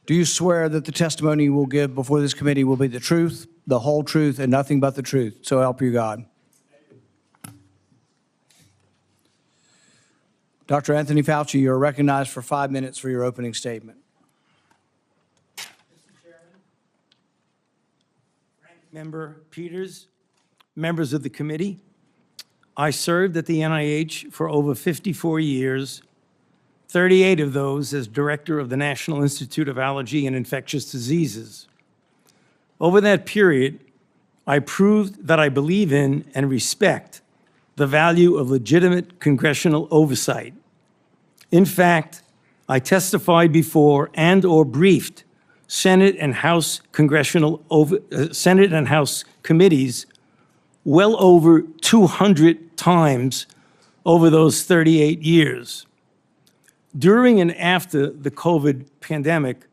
Do you swear that the testimony you will give before this committee will be the truth, the whole truth, and nothing but the truth? So help you God. Dr. Anthony Fauci, you are recognized for 5 minutes for your opening statement. Mr. Chairman, Ranking Member Peters, members of the committee, I served at the NIH for over 54 years, 38 of those as director of the National Institute of Allergy and Infectious Diseases. Over that period, I proved that I believe in and respect the value of legitimate congressional oversight. In fact, I testified before and/or briefed Senate and House Senate and House committees well over 200 times over those 38 years. During and after the COVID pandemic,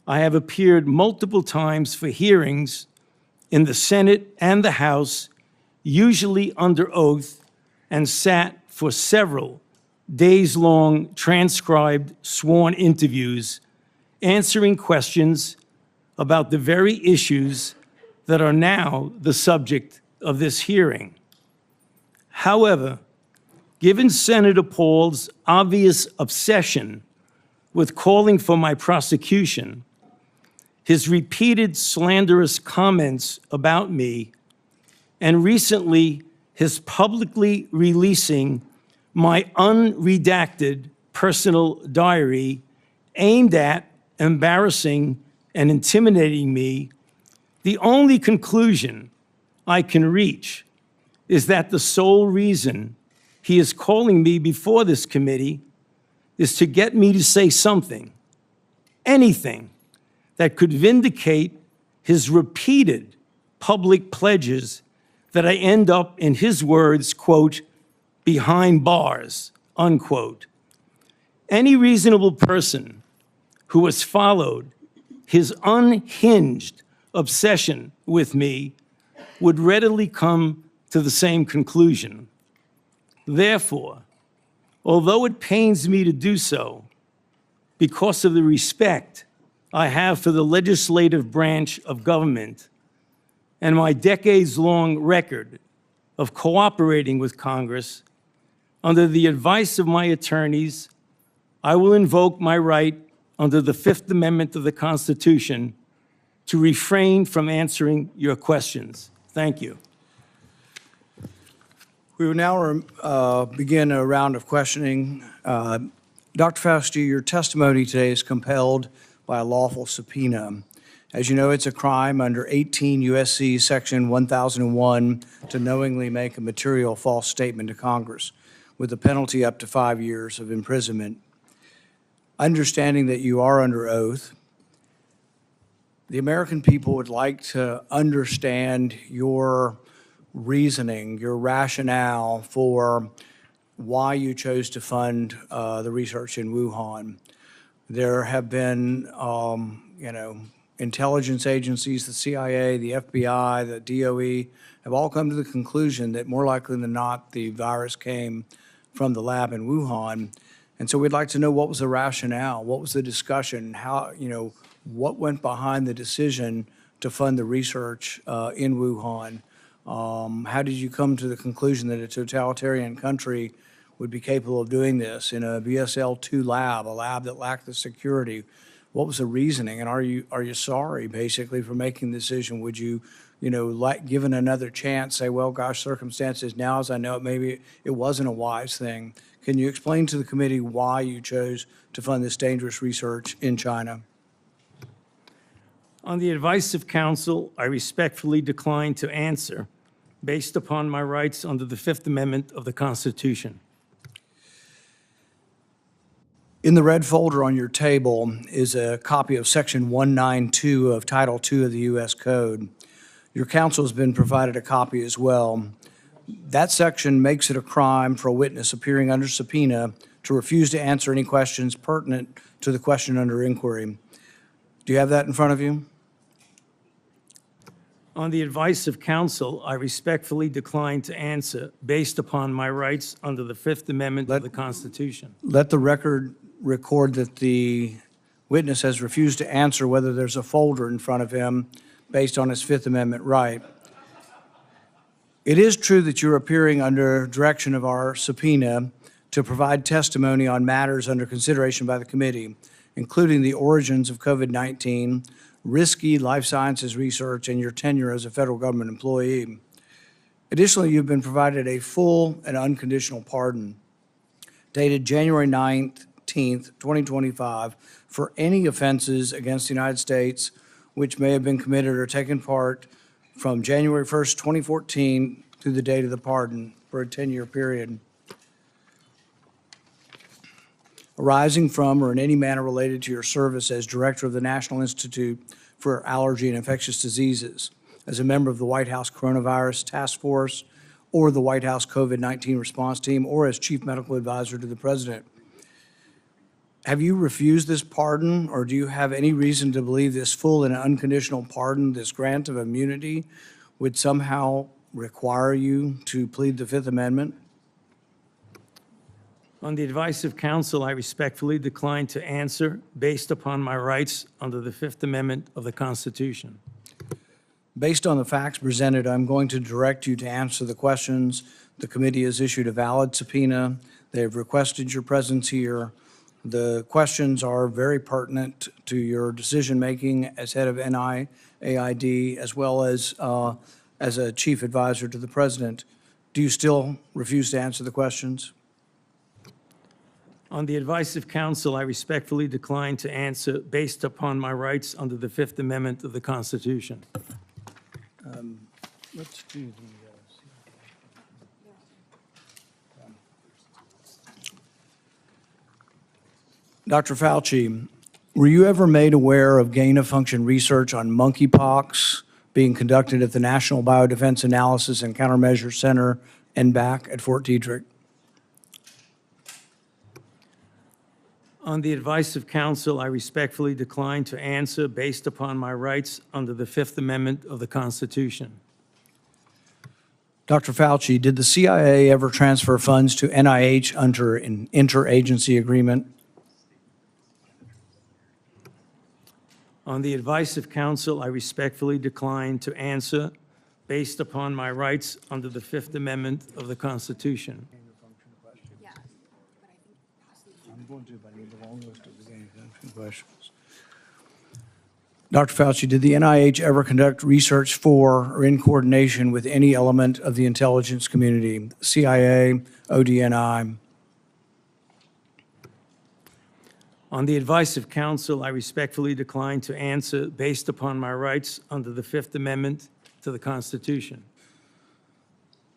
I have appeared multiple times for hearings in the Senate and the House, usually under oath, and sat for several days-long transcribed sworn interviews, answering questions about the very issues that are now the subject of this hearing. However, given Senator Paul's obvious obsession with calling for my prosecution, his repeated slanderous comments about me, and recently his publicly releasing my unredacted personal diary aimed at embarrassing and intimidating me, the only conclusion I can reach is that the sole reason he is calling me before this committee is to get me to say something, anything, that could vindicate his repeated public pledges that I end up, in his words, quote, behind bars, unquote. Any reasonable person who has followed his unhinged obsession with me would readily come to the same conclusion. Therefore, although it pains me to do so, because of the respect I have for the legislative branch of government and my decades-long record of cooperating with Congress, under the advice of my attorneys, I will invoke my right under the Fifth Amendment of the Constitution to refrain from answering your questions. Thank you. We will now begin a round of questioning. Dr. Fauci, your testimony today is compelled by a lawful subpoena. As you know, it's a crime under 18 U.S.C. Section 1001 to knowingly make a material false statement to Congress, with a penalty up to 5 years of imprisonment. Understanding that you are under oath, the American people would like to understand your reasoning, your rationale for why you chose to fund the research in Wuhan. There have been, intelligence agencies, the CIA, the FBI, the DOE, have all come to the conclusion that more likely than not, the virus came from the lab in Wuhan. And so we'd like to know, what was the rationale? What was the discussion? How, what went behind the decision to fund the research in Wuhan? How did you come to the conclusion that a totalitarian country would be capable of doing this in a BSL-2 lab, a lab that lacked the security? What was the reasoning? And are you sorry, basically, for making the decision? Would you, given another chance, say, well, gosh, circumstances now as I know it, maybe it wasn't a wise thing? Can you explain to the committee why you chose to fund this dangerous research in China? On the advice of counsel, I respectfully decline to answer based upon my rights under the Fifth Amendment of the Constitution. In the red folder on your table is a copy of Section 192 of Title II of the U.S. Code. Your counsel has been provided a copy as well. That section makes it a crime for a witness appearing under subpoena to refuse to answer any questions pertinent to the question under inquiry. Do you have that in front of you? On the advice of counsel, I respectfully decline to answer based upon my rights under the Fifth Amendment of the Constitution. Let the record record that the witness has refused to answer whether there's a folder in front of him based on his Fifth Amendment right. It is true that you're appearing under direction of our subpoena to provide testimony on matters under consideration by the committee, including the origins of COVID-19, risky life sciences research, and your tenure as a federal government employee. Additionally, you've been provided a full and unconditional pardon dated January 19th, 2025, for any offenses against the United States which may have been committed or taken part from January 1st, 2014 through the date of the pardon for a 10-year period, arising from or in any manner related to your service as Director of the National Institute for Allergy and Infectious Diseases, as a member of the White House Coronavirus Task Force, or the White House COVID-19 response team, or as Chief Medical Advisor to the President. Have you refused this pardon, or do you have any reason to believe this full and unconditional pardon, this grant of immunity, would somehow require you to plead the Fifth Amendment? On the advice of counsel, I respectfully decline to answer based upon my rights under the Fifth Amendment of the Constitution. Based on the facts presented, I'm going to direct you to answer the questions. The committee has issued a valid subpoena. They have requested your presence here. The questions are very pertinent to your decision-making as head of NIAID, as well as a chief advisor to the president. Do you still refuse to answer the questions? On the advice of counsel, I respectfully decline to answer based upon my rights under the Fifth Amendment of the Constitution. Let's do Dr. Fauci, were you ever made aware of gain-of-function research on monkeypox being conducted at the National Biodefense Analysis and Countermeasures Center, NBAC, at Fort Detrick? On the advice of counsel, I respectfully decline to answer based upon my rights under the Fifth Amendment of the Constitution. Dr. Fauci, did the CIA ever transfer funds to NIH under an interagency agreement? On the advice of counsel, I respectfully decline to answer based upon my rights under the Fifth Amendment of the Constitution. I'm going to, but I need the long list of the gain-of-function questions. Dr. Fauci, did the NIH ever conduct research for or in coordination with any element of the intelligence community, CIA, ODNI? On the advice of counsel, I respectfully decline to answer based upon my rights under the Fifth Amendment to the Constitution.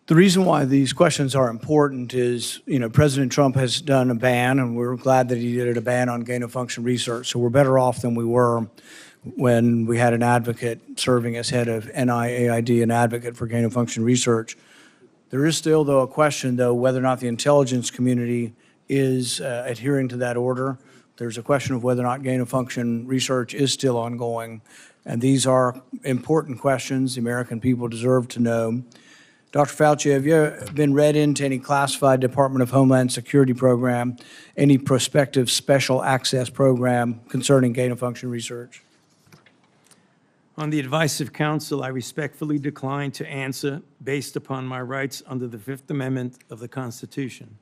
The reason why these questions are important is, President Trump has done a ban, and we're glad that he did a ban on gain-of-function research. So we're better off than we were when we had an advocate serving as head of NIAID, an advocate for gain-of-function research. There is still, though, a question, though, whether or not the intelligence community is adhering to that order. There's a question of whether or not gain-of-function research is still ongoing. And these are important questions the American people deserve to know. Dr. Fauci, have you been read into any classified Department of Homeland Security program, any prospective special access program concerning gain-of-function research? On the advice of counsel, I respectfully decline to answer based upon my rights under the Fifth Amendment of the Constitution.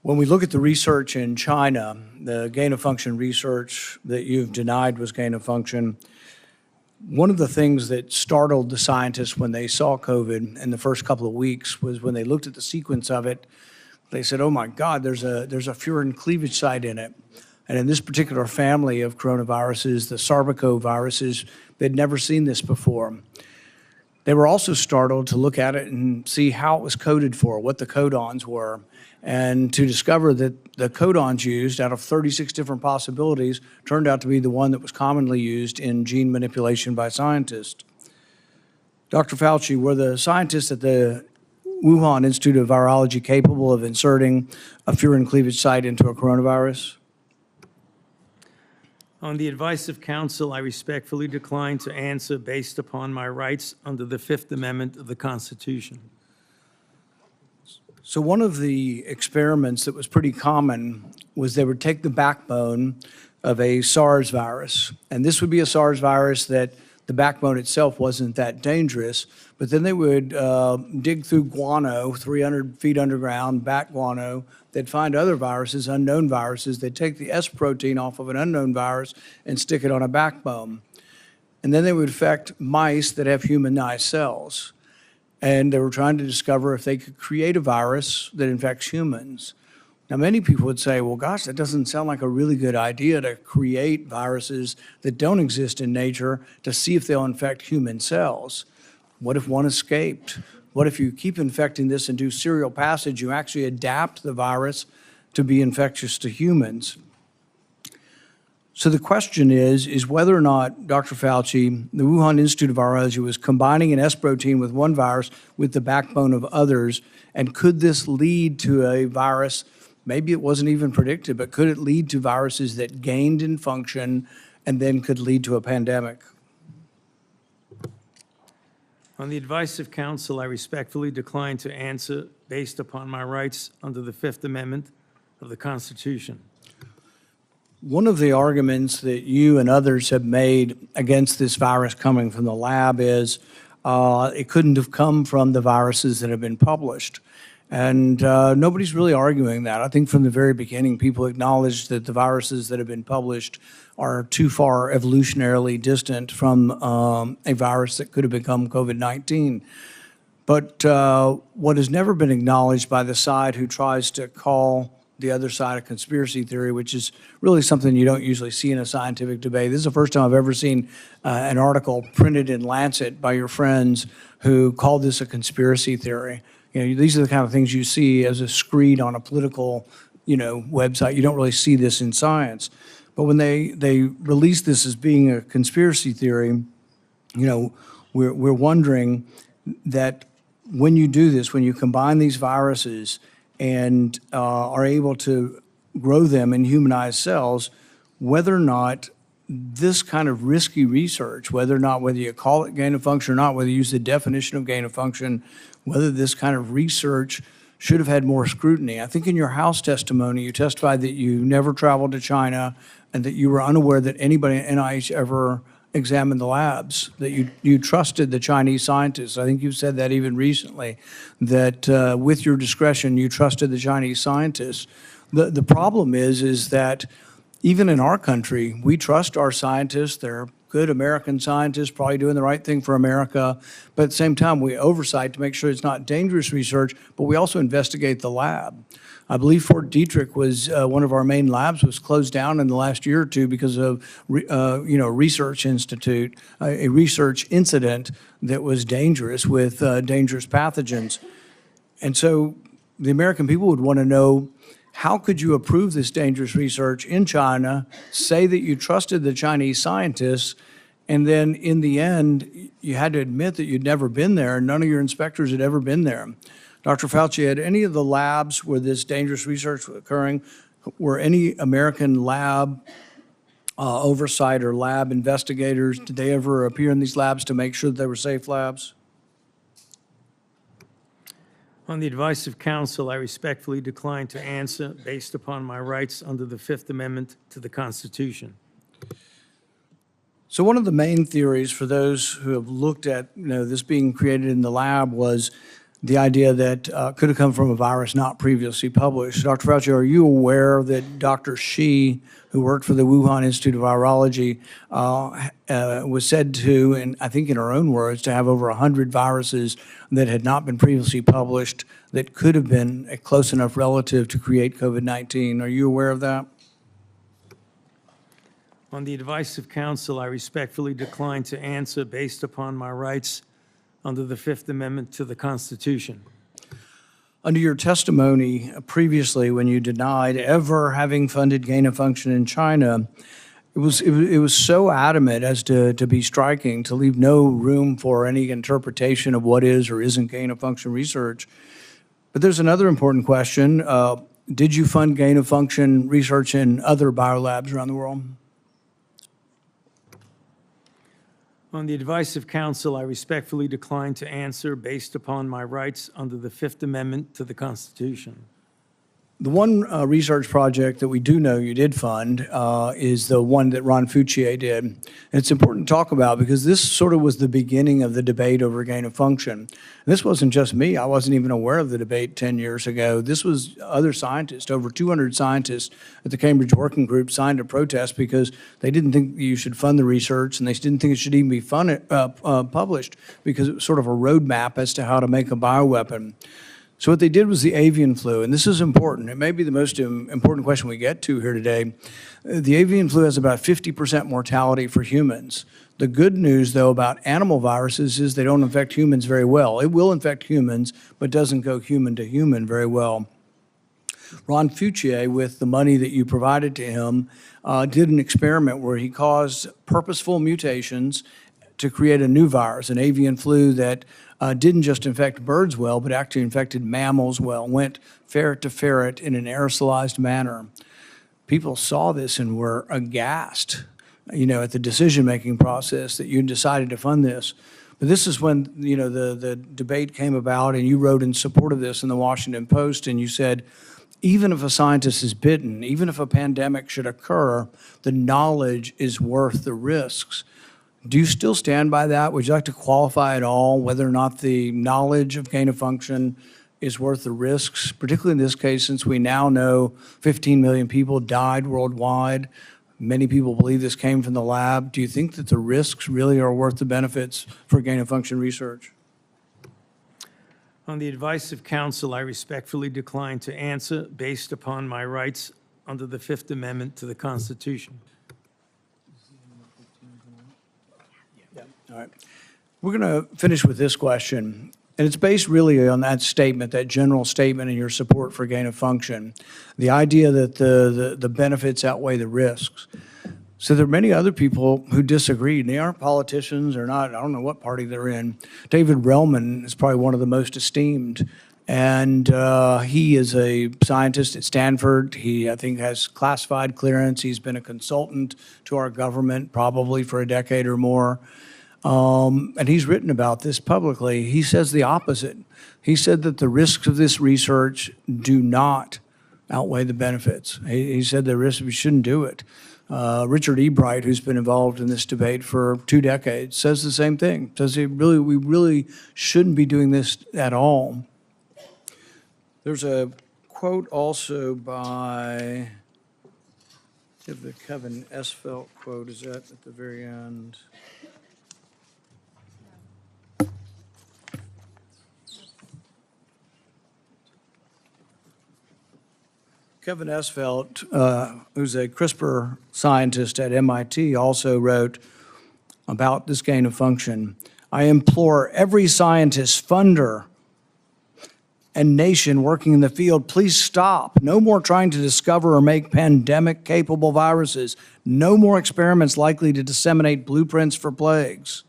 When we look at the research in China, the gain-of-function research that you've denied was gain-of-function, one of the things that startled the scientists when they saw COVID in the first couple of weeks was when they looked at the sequence of it, they said, oh my God, there's a furin cleavage site in it. And in this particular family of coronaviruses, the sarbecoviruses, they'd never seen this before. They were also startled to look at it and see how it was coded for, what the codons were, and to discover that the codons used out of 36 different possibilities turned out to be the one that was commonly used in gene manipulation by scientists. Dr. Fauci, were the scientists at the Wuhan Institute of Virology capable of inserting a furin cleavage site into a coronavirus? On the advice of counsel, I respectfully decline to answer based upon my rights under the Fifth Amendment of the Constitution. So one of the experiments that was pretty common was they would take the backbone of a SARS virus, and this would be a SARS virus that the backbone itself wasn't that dangerous, but then they would dig through guano, 300 feet underground, bat guano. They'd find other viruses, unknown viruses. They'd take the S protein off of an unknown virus and stick it on a backbone. And then they would infect mice that have humanized cells. And they were trying to discover if they could create a virus that infects humans. Now, many people would say, well, gosh, that doesn't sound like a really good idea to create viruses that don't exist in nature to see if they'll infect human cells. What if one escaped? What if you keep infecting this and do serial passage, you actually adapt the virus to be infectious to humans? So the question is whether or not Dr. Fauci, the Wuhan Institute of Virology, was combining an S protein with one virus with the backbone of others, and could this lead to a virus, maybe it wasn't even predicted, but could it lead to viruses that gained in function and then could lead to a pandemic? On the advice of counsel, I respectfully decline to answer based upon my rights under the Fifth Amendment of the Constitution. One of the arguments that you and others have made against this virus coming from the lab is it couldn't have come from the viruses that have been published. And nobody's really arguing that. I think from the very beginning, people acknowledged that the viruses that have been published are too far evolutionarily distant from a virus that could have become COVID-19. But what has never been acknowledged by the side who tries to call the other side a conspiracy theory, which is really something you don't usually see in a scientific debate. This is the first time I've ever seen an article printed in Lancet by your friends who called this a conspiracy theory. You know, these are the kind of things you see as a screed on a political, website. You don't really see this in science. But when they release this as being a conspiracy theory, we're wondering that when you do this, when you combine these viruses and are able to grow them in humanized cells, whether or not this kind of risky research, whether you call it gain of function or not, whether you use the definition of gain of function, whether this kind of research should have had more scrutiny. I think in your House testimony, you testified that you never traveled to China and that you were unaware that anybody at NIH ever examined the labs, that you trusted the Chinese scientists. I think you said that even recently, that with your discretion, you trusted the Chinese scientists. The problem is that even in our country, we trust our scientists. They're good American scientists, probably doing the right thing for America. But at the same time, we oversight to make sure it's not dangerous research, but we also investigate the lab. I believe Fort Detrick was one of our main labs, was closed down in the last year or two because of research institute, a research incident that was dangerous with dangerous pathogens. And so the American people would want to know, how could you approve this dangerous research in China, say that you trusted the Chinese scientists, and then in the end, you had to admit that you'd never been there, and none of your inspectors had ever been there. Dr. Fauci, had any of the labs where this dangerous research was occurring, were any American lab oversight or lab investigators, did they ever appear in these labs to make sure that they were safe labs? On the advice of counsel, I respectfully decline to answer based upon my rights under the Fifth Amendment to the Constitution. So one of the main theories for those who have looked at this being created in the lab was the idea that could have come from a virus not previously published. Dr. Fauci, are you aware that Dr. Shi, who worked for the Wuhan Institute of Virology, was said to, and I think in her own words, to have over 100 viruses that had not been previously published that could have been a close enough relative to create COVID-19? Are you aware of that? On the advice of counsel, I respectfully decline to answer based upon my rights under the Fifth Amendment to the Constitution. Under your testimony previously, when you denied ever having funded gain of function in China, it was so adamant as to be striking, to leave no room for any interpretation of what is or isn't gain of function research. But there's another important question. Did you fund gain of function research in other biolabs around the world? On the advice of counsel, I respectfully decline to answer based upon my rights under the Fifth Amendment to the Constitution. The one research project that we do know you did fund is the one that Ron Fauci did. And it's important to talk about because this sort of was the beginning of the debate over gain of function. And this wasn't just me. I wasn't even aware of the debate 10 years ago. This was other scientists. Over 200 scientists at the Cambridge Working Group signed a protest because they didn't think you should fund the research and they didn't think it should even be published because it was sort of a roadmap as to how to make a bioweapon. So what they did was the avian flu, and this is important. It may be the most important question we get to here today. The avian flu has about 50% mortality for humans. The good news, though, about animal viruses is they don't infect humans very well. It will infect humans, but doesn't go human to human very well. Ron Fauci, with the money that you provided to him, did an experiment where he caused purposeful mutations to create a new virus, an avian flu that didn't just infect birds well, but actually infected mammals well, went ferret to ferret in an aerosolized manner. People saw this and were aghast, at the decision-making process that you decided to fund this. But this is when, the debate came about and you wrote in support of this in the Washington Post and you said, even if a scientist is bitten, even if a pandemic should occur, the knowledge is worth the risks. Do you still stand by that? Would you like to qualify at all whether or not the knowledge of gain of function is worth the risks, particularly in this case, since we now know 15 million people died worldwide? Many people believe this came from the lab. Do you think that the risks really are worth the benefits for gain of function research? On the advice of counsel, I respectfully decline to answer based upon my rights under the Fifth Amendment to the Constitution. All right. We're going to finish with this question, and it's based really on that statement, that general statement in your support for gain of function, the idea that the benefits outweigh the risks. So there are many other people who disagree, and they aren't politicians or not, I don't know what party they're in. David Relman is probably one of the most esteemed, and he is a scientist at Stanford. He, I think, has classified clearance. He's been a consultant to our government probably for a decade or more. And he's written about this publicly. He says the opposite. He said that the risks of this research do not outweigh the benefits. He said the risks, we shouldn't do it. Richard E. Bright, who's been involved in this debate for 2 decades, says the same thing. Says we really shouldn't be doing this at all. There's a quote also by, the Kevin Esfelt quote, is that at the very end? Kevin Esfelt, who's a CRISPR scientist at MIT, also wrote about this gain of function. I implore every scientist, funder, and nation working in the field, please stop. No more trying to discover or make pandemic-capable viruses. No more experiments likely to disseminate blueprints for plagues.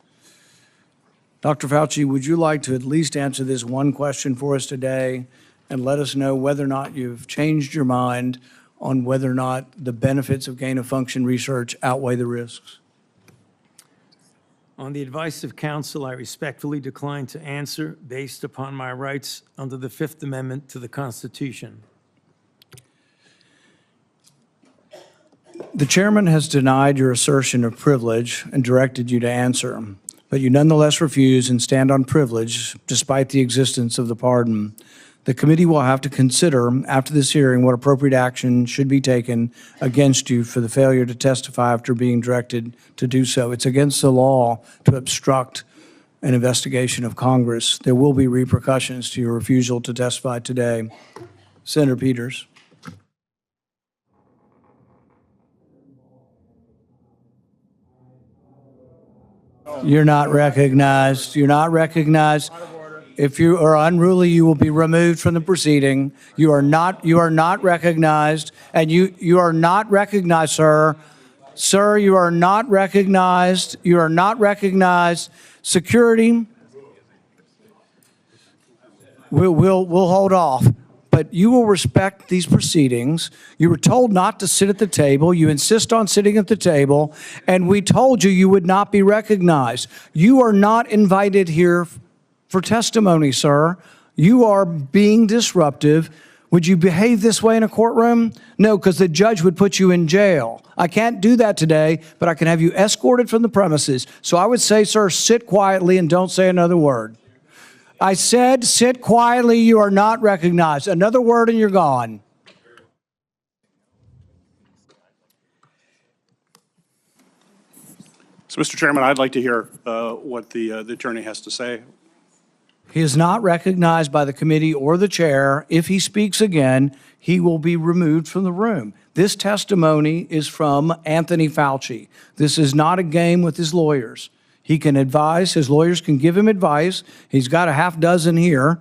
Dr. Fauci, would you like to at least answer this one question for us today and let us know whether or not you've changed your mind on whether or not the benefits of gain of function research outweigh the risks? On the advice of counsel, I respectfully decline to answer based upon my rights under the Fifth Amendment to the Constitution. The chairman has denied your assertion of privilege and directed you to answer, but you nonetheless refuse and stand on privilege despite the existence of the pardon. The committee will have to consider after this hearing what appropriate action should be taken against you for the failure to testify after being directed to do so. It's against the law to obstruct an investigation of Congress. There will be repercussions to your refusal to testify today. Senator Peters. You're not recognized. You're not recognized. If you are unruly, you will be removed from the proceeding. You are not recognized, and you are not recognized, sir. Sir, you are not recognized. You are not recognized. Security, we'll hold off. but you will respect these proceedings. You were told not to sit at the table. You insist on sitting at the table, and we told you you would not be recognized. You are not invited here for testimony, sir. You are being disruptive. Would you behave this way in a courtroom? No, because the judge would put you in jail. I can't do that today, but I can have you escorted from the premises. So I would say, sir, sit quietly and don't say another word. I said, sit quietly, you are not recognized. Another word and you're gone. So, Mr. Chairman, I'd like to hear what the attorney has to say. He is not recognized by the committee or the chair. If he speaks again, he will be removed from the room. This testimony is from Anthony Fauci. This is not a game with his lawyers. He can advise, his lawyers can give him advice. He's got a half dozen here.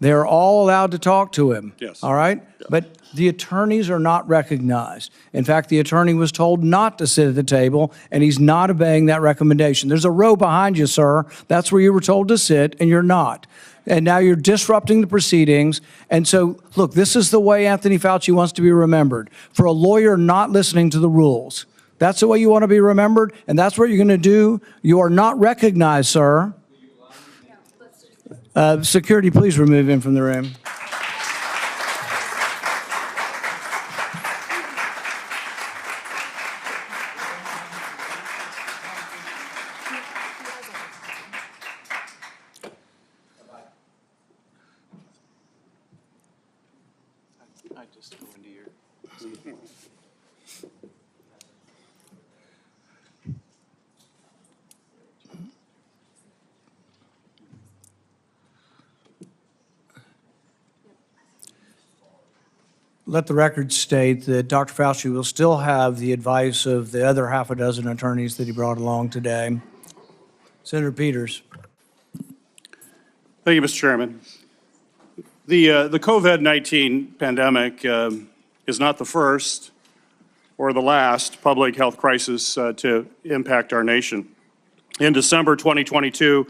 They're all allowed to talk to him. Yes. All right? Yeah. But the attorneys are not recognized. In fact, the attorney was told not to sit at the table, and he's not obeying that recommendation. There's a row behind you, sir. That's where you were told to sit, and you're not. And now you're disrupting the proceedings. And so, look, this is the way Anthony Fauci wants to be remembered, for a lawyer not listening to the rules. That's the way you want to be remembered, and that's what you're going to do. You are not recognized, sir. Security, please remove him from the room. I just go into your... Let the record state that Dr. Fauci will still have the advice of the other half a dozen attorneys that he brought along today. Senator Peters. Thank you, Mr. Chairman. The COVID-19 pandemic is not the first or the last public health crisis to impact our nation. In December 2022,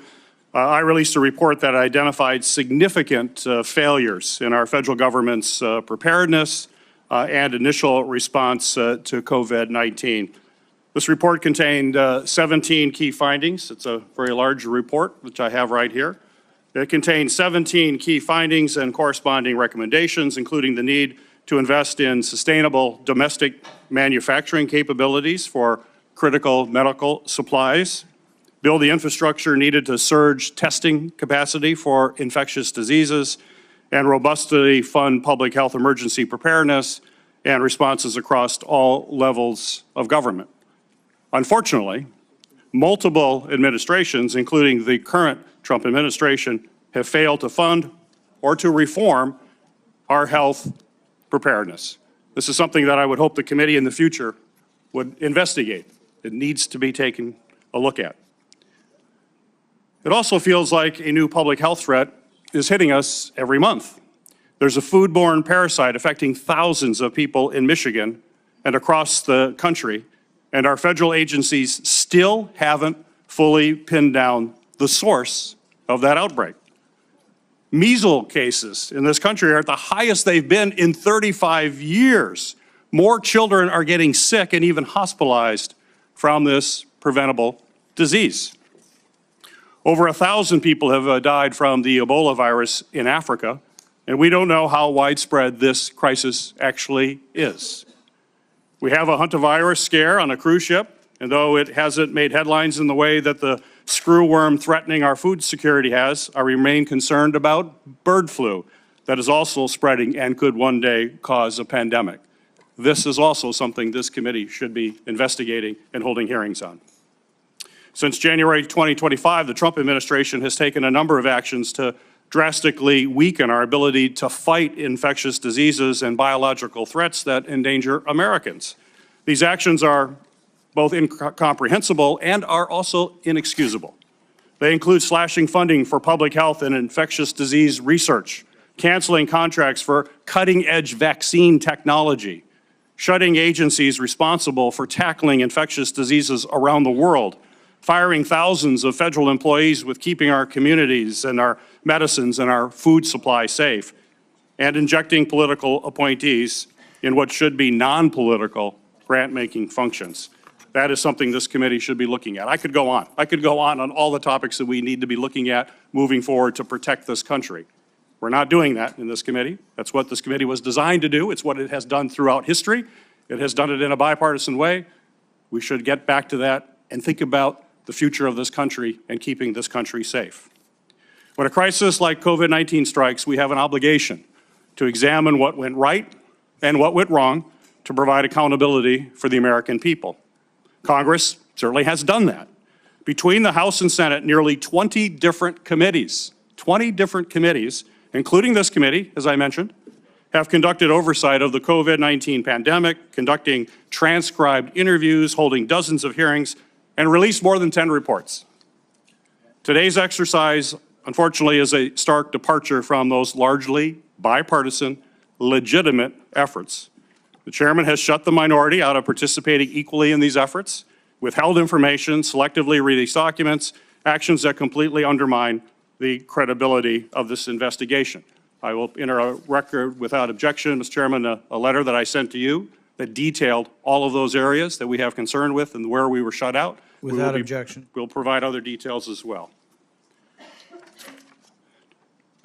I released a report that identified significant failures in our federal government's preparedness and initial response to COVID-19. This report contained 17 key findings. It's a very large report, which I have right here. It contains 17 key findings and corresponding recommendations, including the need to invest in sustainable domestic manufacturing capabilities for critical medical supplies, build the infrastructure needed to surge testing capacity for infectious diseases, and robustly fund public health emergency preparedness and responses across all levels of government. Unfortunately, multiple administrations, including the current Trump administration, have failed to fund or to reform our health preparedness. This is something that I would hope the committee in the future would investigate. It needs to be taken a look at. It also feels like a new public health threat is hitting us every month. There's a foodborne parasite affecting thousands of people in Michigan and across the country, and our federal agencies still haven't fully pinned down the source of that outbreak. Measles cases in this country are at the highest they've been in 35 years. More children are getting sick and even hospitalized from this preventable disease. Over 1,000 people have died from the Ebola virus in Africa, and we don't know how widespread this crisis actually is. We have a hantavirus scare on a cruise ship, and though it hasn't made headlines in the way that the screwworm threatening our food security has, I remain concerned about bird flu that is also spreading and could one day cause a pandemic. This is also something this committee should be investigating and holding hearings on. Since January 2025, the Trump administration has taken a number of actions to drastically weaken our ability to fight infectious diseases and biological threats that endanger Americans. These actions are both incomprehensible and are also inexcusable. They include slashing funding for public health and infectious disease research, canceling contracts for cutting-edge vaccine technology, shutting agencies responsible for tackling infectious diseases around the world, firing thousands of federal employees with keeping our communities and our medicines and our food supply safe, and injecting political appointees in what should be non-political grant-making functions. That is something this committee should be looking at. I could go on. I could go on all the topics that we need to be looking at moving forward to protect this country. We're not doing that in this committee. That's what this committee was designed to do. It's what it has done throughout history. It has done it in a bipartisan way. We should get back to that and think about the future of this country and keeping this country safe. When a crisis like COVID-19 strikes, we have an obligation to examine what went right and what went wrong to provide accountability for the American people. Congress certainly has done that. Between the House and Senate, nearly 20 different committees, including this committee, as I mentioned, have conducted oversight of the COVID-19 pandemic, conducting transcribed interviews, holding dozens of hearings, and released more than 10 reports. Today's exercise, unfortunately, is a stark departure from those largely bipartisan, legitimate efforts. The chairman has shut the minority out of participating equally in these efforts, withheld information, selectively released documents, actions that completely undermine the credibility of this investigation. I will enter a record without objection, Mr. Chairman, a letter that I sent to you that detailed all of those areas that we have concern with and where we were shut out. Without objection. We'll provide other details as well.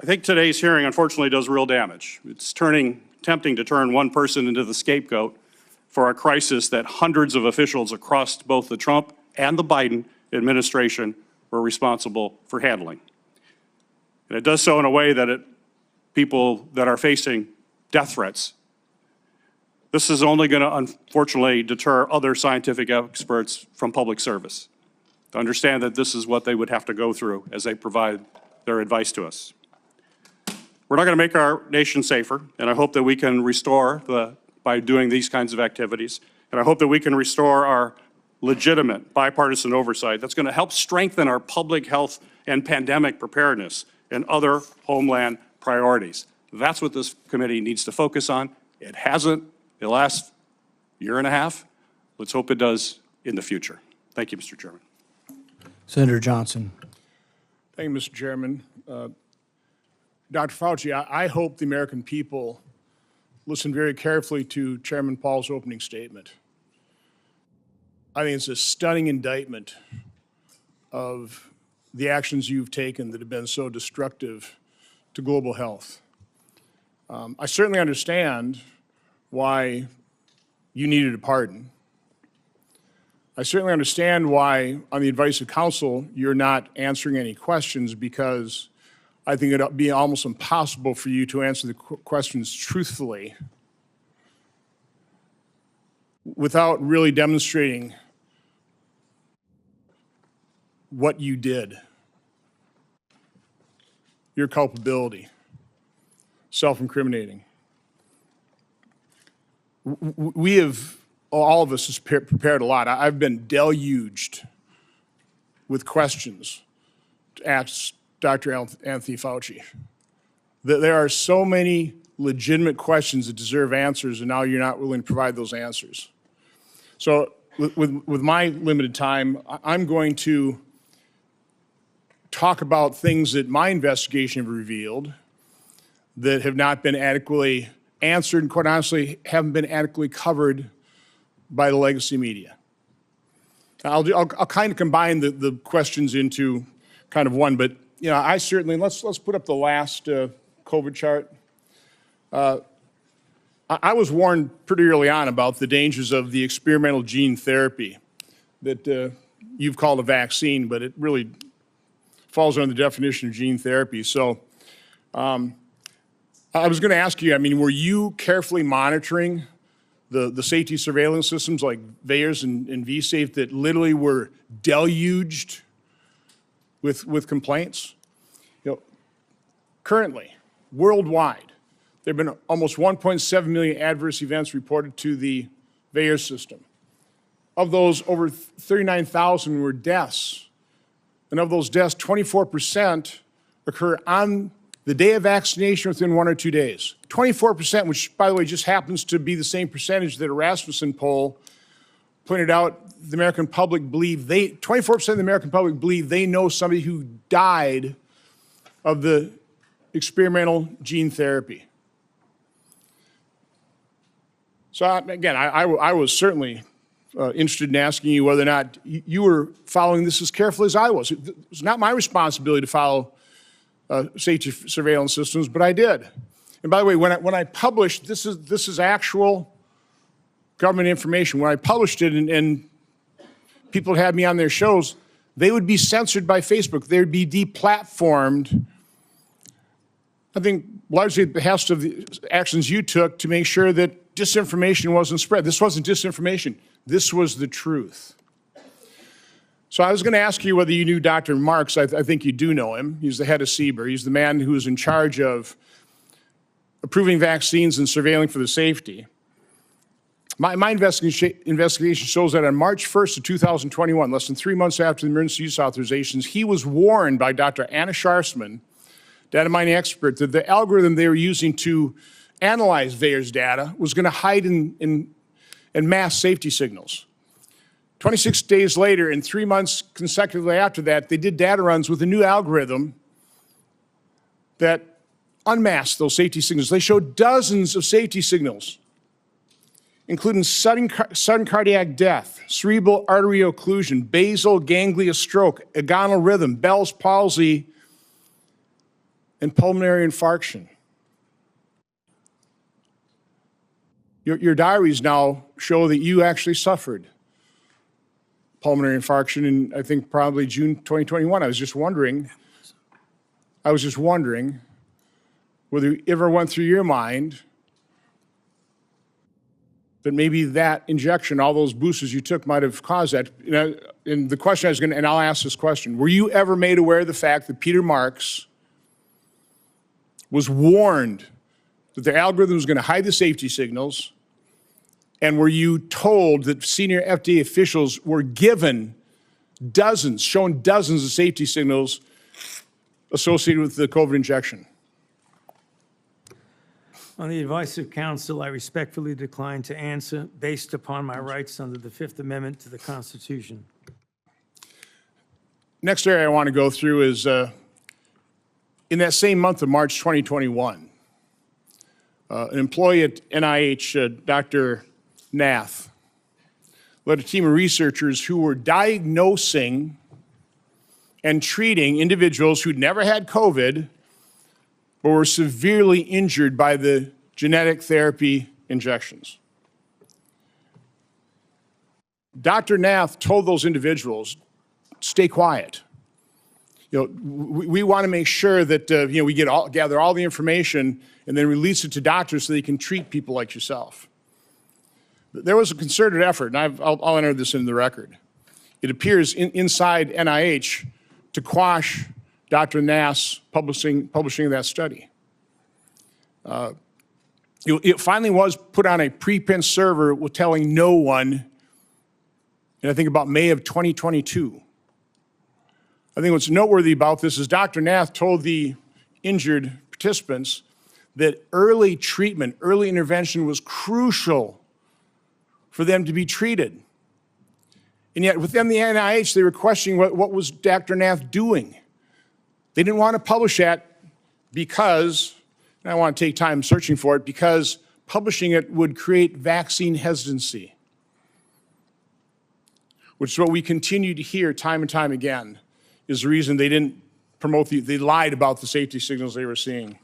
I think today's hearing unfortunately does real damage. It's tempting to turn one person into the scapegoat for a crisis that hundreds of officials across both the Trump and the Biden administration were responsible for handling. And it does so in a way that people that are facing death threats. This is only going to unfortunately deter other scientific experts from public service to understand that this is what they would have to go through as they provide their advice to us. We're not going to make our nation safer, and I hope that we can restore by doing these kinds of activities, and I hope that we can restore our legitimate bipartisan oversight that's going to help strengthen our public health and pandemic preparedness and other homeland priorities. That's what this committee needs to focus on. It hasn't the last year and a half. Let's hope it does in the future. Thank you, Mr. Chairman. Senator Johnson. Thank you, Mr. Chairman. Dr. Fauci, I hope the American people listen very carefully to Chairman Paul's opening statement. I think it's a stunning indictment of the actions you've taken that have been so destructive to global health. I certainly understand why you needed a pardon. I certainly understand why, on the advice of counsel, you're not answering any questions, because I think it would be almost impossible for you to answer the questions truthfully without really demonstrating what you did, your culpability, self-incriminating. We have, all of us, has prepared a lot. I've been deluged with questions to ask Dr. Anthony Fauci. There are so many legitimate questions that deserve answers, and now you're not willing to provide those answers. So with my limited time, I'm going to talk about things that my investigation have revealed that have not been adequately answered and, quite honestly, haven't been adequately covered by the legacy media. I'll kind of combine the questions into kind of one, but you know, I certainly, let's put up the last COVID chart. I was warned pretty early on about the dangers of the experimental gene therapy that you've called a vaccine, but it really falls under the definition of gene therapy. So I was going to ask you, I mean, were you carefully monitoring the safety surveillance systems like VAERS and vSafe that literally were deluged with complaints? You know, currently, worldwide, there have been almost 1.7 million adverse events reported to the VAERS system. Of those, over 39,000 were deaths. And of those deaths, 24% occur on the day of vaccination within 1 or 2 days. 24%, which, by the way, just happens to be the same percentage that a Rasmussen poll pointed out the American public believe 24% of the American public believe they know somebody who died of the experimental gene therapy. So again, I was certainly interested in asking you whether or not you were following this as carefully as I was. It was not my responsibility to follow safety surveillance systems, but I did. And by the way, when I published, this is actual government information. When I published it and people had me on their shows, they would be censored by Facebook. They'd be deplatformed. I think largely at the behest of the actions you took to make sure that disinformation wasn't spread. This wasn't disinformation. This was the truth. So I was going to ask you whether you knew Dr. Marks. I think you do know him. He's the head of CBER. He's the man who is in charge of approving vaccines and surveilling for the safety. My investigation shows that on March 1st of 2021, less than 3 months after the emergency use authorizations, he was warned by Dr. Anna Scharsman, data mining expert, that the algorithm they were using to analyze VAERS data was going to hide in mass safety signals. 26 days later and 3 months consecutively after that, they did data runs with a new algorithm that unmasked those safety signals. They showed dozens of safety signals, including sudden cardiac death, cerebral artery occlusion, basal ganglia stroke, agonal rhythm, Bell's palsy, and pulmonary infarction. Your diaries now show that you actually suffered pulmonary infarction in, I think, probably June 2021. I was just wondering whether it ever went through your mind that maybe that injection, all those boosters you took, might have caused that. And the question I was going to, and I'll ask this question, were you ever made aware of the fact that Peter Marks was warned that the algorithm was going to hide the safety signals? And were you told that senior FDA officials were given shown dozens of safety signals associated with the COVID injection? On the advice of counsel, I respectfully decline to answer based upon my rights under the Fifth Amendment to the Constitution. Next area I want to go through is in that same month of March 2021, an employee at NIH, Dr. Nath, led a team of researchers who were diagnosing and treating individuals who'd never had COVID but were severely injured by the genetic therapy injections. Dr. Nath told those individuals, stay quiet. We want to make sure that we gather all the information and then release it to doctors so they can treat people like yourself. There was a concerted effort, and I'll enter this in the record. It appears inside NIH to quash Dr. Nath's publishing that study. It finally was put on a preprint server with telling no one, and I think about May of 2022. I think what's noteworthy about this is Dr. Nath told the injured participants that early treatment, early intervention was crucial for them to be treated. And yet within the NIH, they were questioning what was Dr. Nath doing. They didn't want to publish that because, and I want to take time searching for it, because publishing it would create vaccine hesitancy, which is what we continue to hear time and time again, is the reason they didn't promote they lied about the safety signals they were seeing.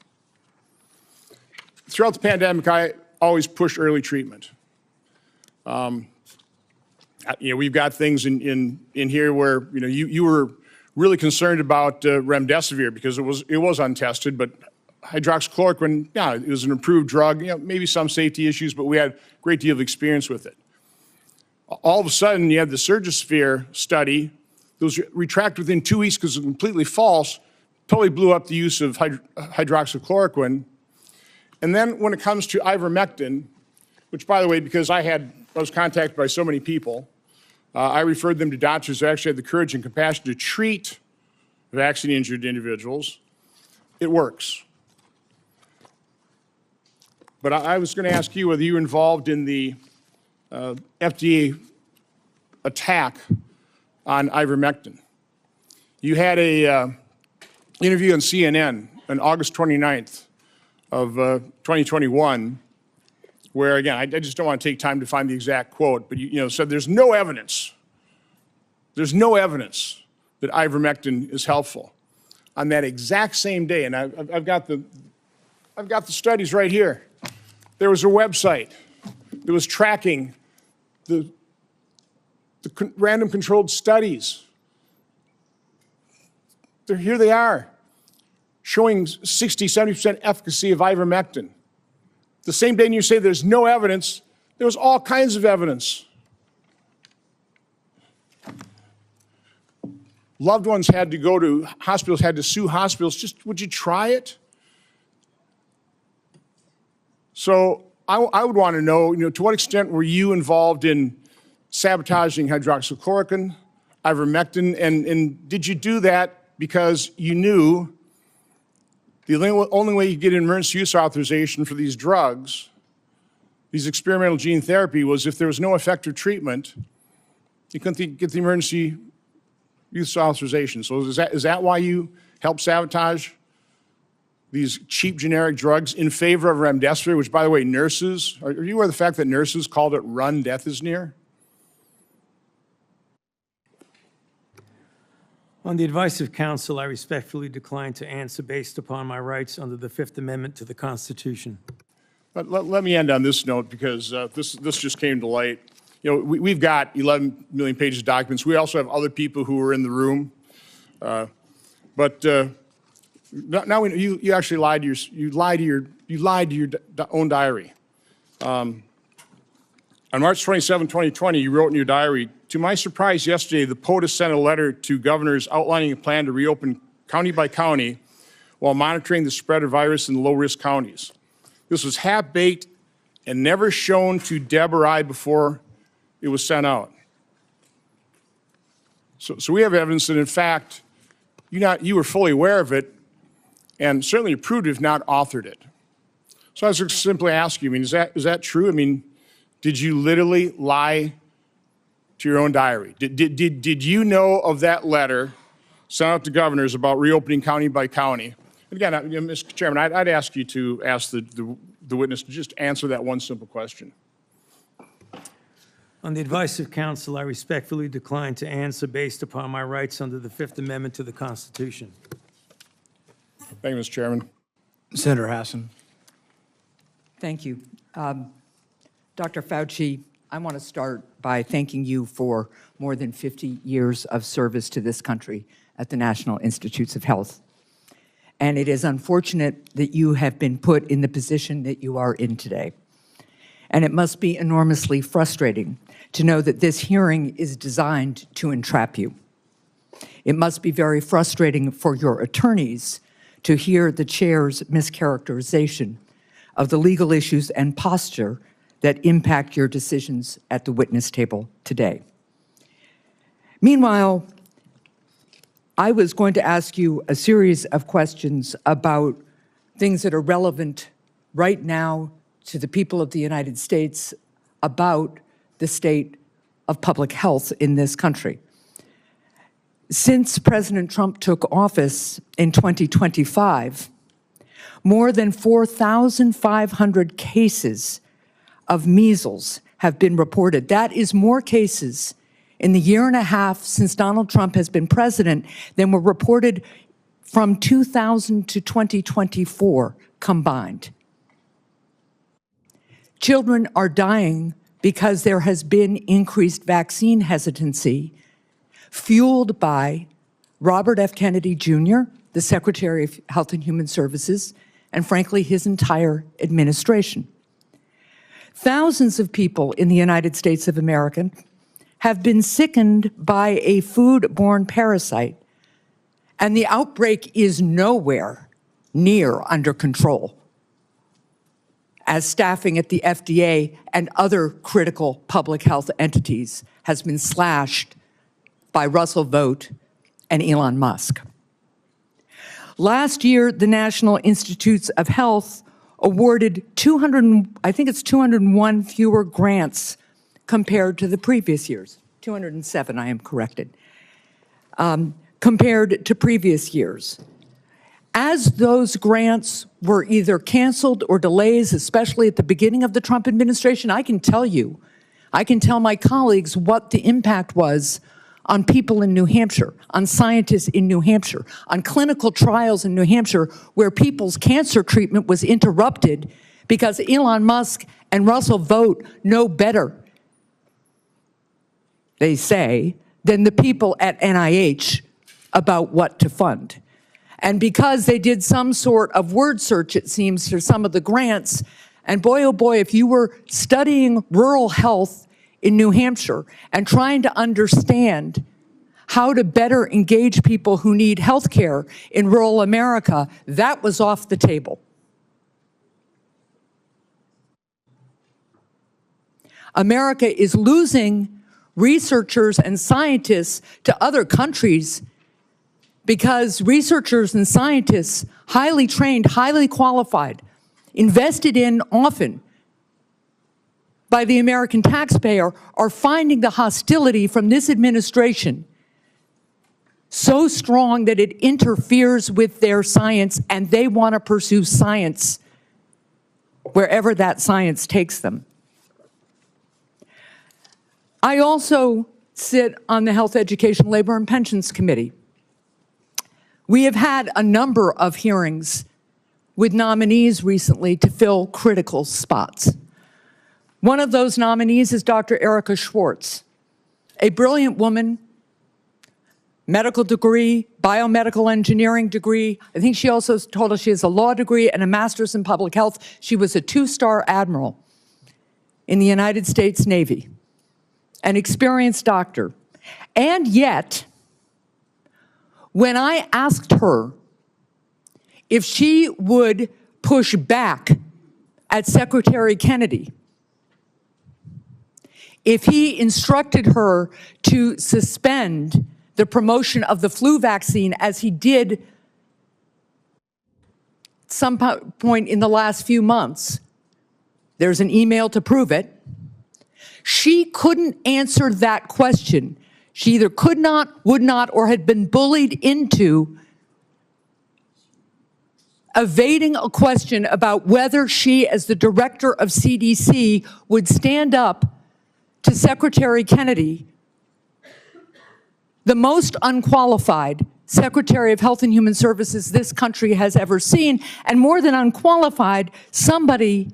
Throughout the pandemic, I always push early treatment. We've got things in here where you were really concerned about remdesivir because it was untested, but hydroxychloroquine, yeah, it was an approved drug. Maybe some safety issues, but we had a great deal of experience with it. All of a sudden, you had the Surgisphere study that was retracted within 2 weeks because it was completely false, totally blew up the use of hydroxychloroquine. And then when it comes to ivermectin, which, by the way, because I was contacted by so many people, I referred them to doctors who actually had the courage and compassion to treat vaccine-injured individuals. It works. But I was going to ask you whether you were involved in the FDA attack on ivermectin. You had a interview on CNN on August 29th of 2021 where, again, I just don't want to take time to find the exact quote, but said there's no evidence that ivermectin is helpful. On that exact same day, and I've got the studies right here. There was a website that was tracking the random controlled studies. Here they are, showing 60, 70% efficacy of ivermectin. The same day you say there's no evidence, there was all kinds of evidence. Loved ones had to go to hospitals, had to sue hospitals. Just, would you try it? So I would want to know, to what extent were you involved in sabotaging hydroxychloroquine, ivermectin, and did you do that because you knew the only way you get an emergency use authorization for these drugs, these experimental gene therapy, was if there was no effective treatment, you couldn't get the emergency use authorization. So is that why you helped sabotage these cheap generic drugs in favor of remdesivir, which, by the way, nurses, are you aware of the fact that nurses called it run, death is near? On the advice of counsel, I respectfully decline to answer based upon my rights under the Fifth Amendment to the Constitution. But let me end on this note, because this just came to light. We've got 11 million pages of documents. We also have other people who were in the room. But now you actually lied to your own diary. On March 27, 2020, you wrote in your diary, "To my surprise yesterday, the POTUS sent a letter to governors outlining a plan to reopen county by county while monitoring the spread of virus in the low-risk counties. This was half-baked and never shown to Deb or I before it was sent out." So we have evidence that, in fact, you were fully aware of it and certainly approved it, if not authored it. So I was just simply ask you, is that true? Did you literally lie to your own diary? Did you know of that letter sent out to governors about reopening county by county? And again, Mr. Chairman, I'd ask you to ask the witness to just answer that one simple question. On the advice of counsel, I respectfully decline to answer based upon my rights under the Fifth Amendment to the Constitution. Thank you, Mr. Chairman. Senator Hassan. Thank you. Dr. Fauci, I want to start by thanking you for more than 50 years of service to this country at the National Institutes of Health. And it is unfortunate that you have been put in the position that you are in today. And it must be enormously frustrating to know that this hearing is designed to entrap you. It must be very frustrating for your attorneys to hear the chair's mischaracterization of the legal issues and posture that impact your decisions at the witness table today. Meanwhile, I was going to ask you a series of questions about things that are relevant right now to the people of the United States about the state of public health in this country. Since President Trump took office in 2025, more than 4,500 cases of measles have been reported. That is more cases in the year and a half since Donald Trump has been president than were reported from 2000 to 2024 combined. Children are dying because there has been increased vaccine hesitancy, fueled by Robert F. Kennedy Jr., the Secretary of Health and Human Services, and frankly, his entire administration. Thousands of people in the United States of America have been sickened by a foodborne parasite, and the outbreak is nowhere near under control, as staffing at the FDA and other critical public health entities has been slashed by Russell Vought and Elon Musk. Last year, the National Institutes of Health awarded 201 fewer grants compared to the previous years. 207, I am corrected, compared to previous years. As those grants were either canceled or delays, especially at the beginning of the Trump administration, I can tell my colleagues what the impact was on people in New Hampshire, on scientists in New Hampshire, on clinical trials in New Hampshire, where people's cancer treatment was interrupted because Elon Musk and Russell Vought know better, they say, than the people at NIH about what to fund. And because they did some sort of word search, it seems, for some of the grants, and boy, oh boy, if you were studying rural health in New Hampshire and trying to understand how to better engage people who need health care in rural America, that was off the table. America is losing researchers and scientists to other countries because researchers and scientists, highly trained, highly qualified, invested in often by the American taxpayer, are finding the hostility from this administration so strong that it interferes with their science, and they want to pursue science wherever that science takes them. I also sit on the Health, Education, Labor, and Pensions Committee. We have had a number of hearings with nominees recently to fill critical spots. One of those nominees is Dr. Erica Schwartz, a brilliant woman, medical degree, biomedical engineering degree. I think she also told us she has a law degree and a master's in public health. She was a 2-star admiral in the United States Navy, an experienced doctor. And yet, when I asked her if she would push back at Secretary Kennedy, if he instructed her to suspend the promotion of the flu vaccine as he did at some point in the last few months, there's an email to prove it, she couldn't answer that question. She either could not, would not, or had been bullied into evading a question about whether she, as the director of CDC, would stand up to Secretary Kennedy, the most unqualified Secretary of Health and Human Services this country has ever seen, and more than unqualified, somebody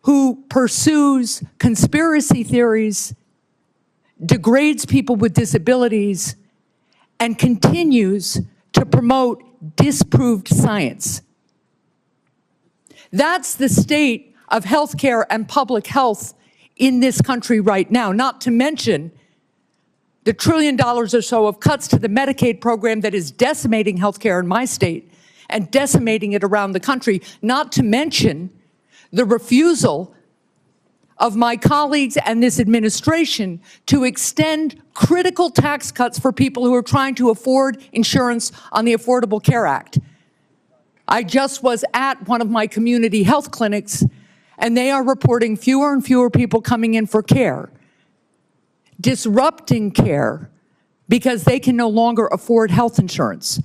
who pursues conspiracy theories, degrades people with disabilities, and continues to promote disproved science. That's the state of healthcare and public health in this country right now, not to mention the $1 trillion or so of cuts to the Medicaid program that is decimating healthcare in my state and decimating it around the country, not to mention the refusal of my colleagues and this administration to extend critical tax cuts for people who are trying to afford insurance on the Affordable Care Act. I just was at one of my community health clinics, and they are reporting fewer and fewer people coming in for care, disrupting care because they can no longer afford health insurance.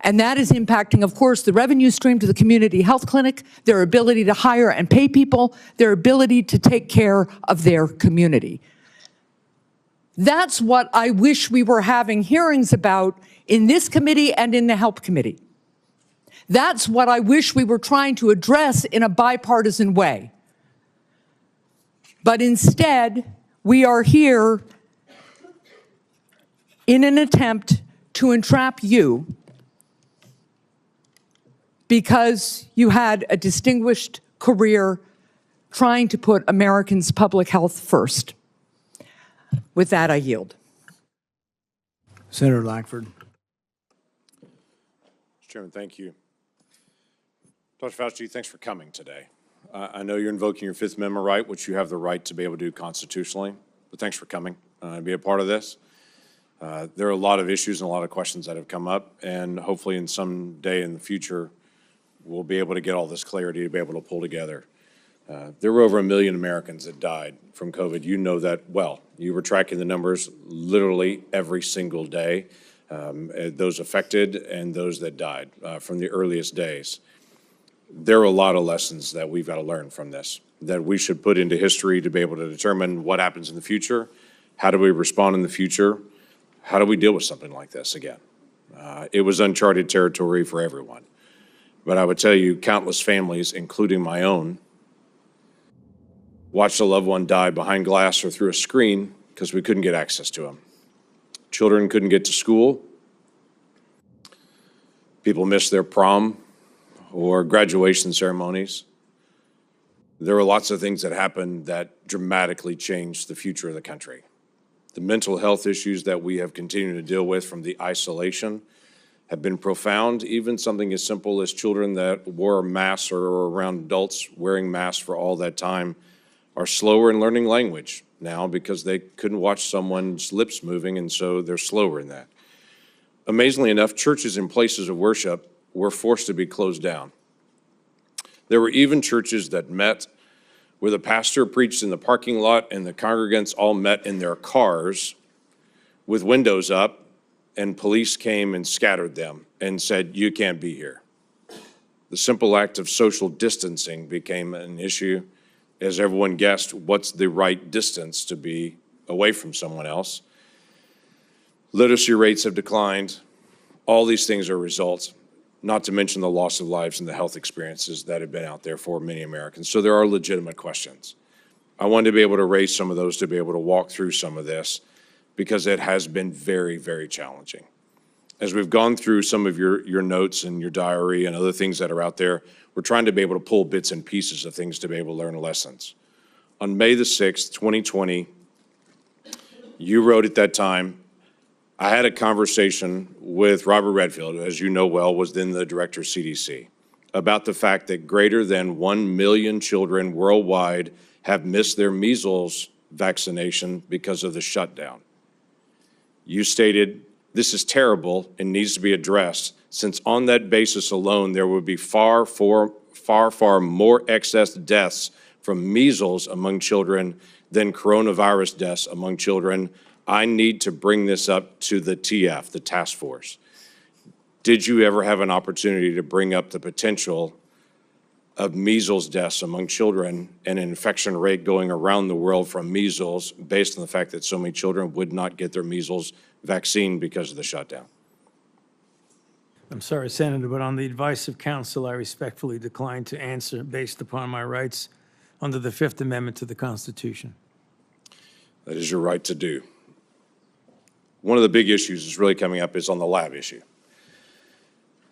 And that is impacting, of course, the revenue stream to the community health clinic, their ability to hire and pay people, their ability to take care of their community. That's what I wish we were having hearings about in this committee and in the Health Committee. That's what I wish we were trying to address in a bipartisan way. But instead, we are here in an attempt to entrap you because you had a distinguished career trying to put Americans' public health first. With that, I yield. Senator Lankford. Mr. Chairman, thank you. Dr. Fauci, thanks for coming today. I know you're invoking your Fifth Amendment right, which you have the right to be able to do constitutionally, but thanks for coming and be a part of this. There are a lot of issues and a lot of questions that have come up, and hopefully in some day in the future, we'll be able to get all this clarity to be able to pull together. There were over 1 million Americans that died from COVID. You know that well. You were tracking the numbers literally every single day. those affected and those that died from the earliest days. There are a lot of lessons that we've got to learn from this, that we should put into history to be able to determine what happens in the future, how do we respond in the future, how do we deal with something like this again. It was uncharted territory for everyone. But I would tell you, countless families, including my own, watched a loved one die behind glass or through a screen because we couldn't get access to them. Children couldn't get to school. People missed their prom or graduation ceremonies. There were lots of things that happened that dramatically changed the future of the country. The mental health issues that we have continued to deal with from the isolation have been profound. Even something as simple as children that wore masks or were around adults wearing masks for all that time are slower in learning language now because they couldn't watch someone's lips moving, and so they're slower in that. Amazingly enough, churches and places of worship were forced to be closed down. There were even churches that met where the pastor preached in the parking lot and the congregants all met in their cars with windows up, and police came and scattered them and said, "You can't be here." The simple act of social distancing became an issue as everyone guessed what's the right distance to be away from someone else. Literacy rates have declined. All these things are results, not to mention the loss of lives and the health experiences that have been out there for many Americans. So there are legitimate questions. I wanted to be able to raise some of those, to be able to walk through some of this, because it has been very, very challenging. As we've gone through some of your notes and your diary and other things that are out there, we're trying to be able to pull bits and pieces of things to be able to learn lessons. On May the 6th, 2020, you wrote at that time, I had a conversation with Robert Redfield, who, as you know well, was then the director of CDC, about the fact that greater than 1 million children worldwide have missed their measles vaccination because of the shutdown. You stated, this is terrible and needs to be addressed, since on that basis alone, there would be far more excess deaths from measles among children than coronavirus deaths among children. I need to bring this up to the TF, the task force. Did you ever have an opportunity to bring up the potential of measles deaths among children and an infection rate going around the world from measles based on the fact that so many children would not get their measles vaccine because of the shutdown? I'm sorry, Senator, but on the advice of counsel, I respectfully decline to answer based upon my rights under the Fifth Amendment to the Constitution. That is your right to do. One of the big issues that's really coming up is on the lab issue.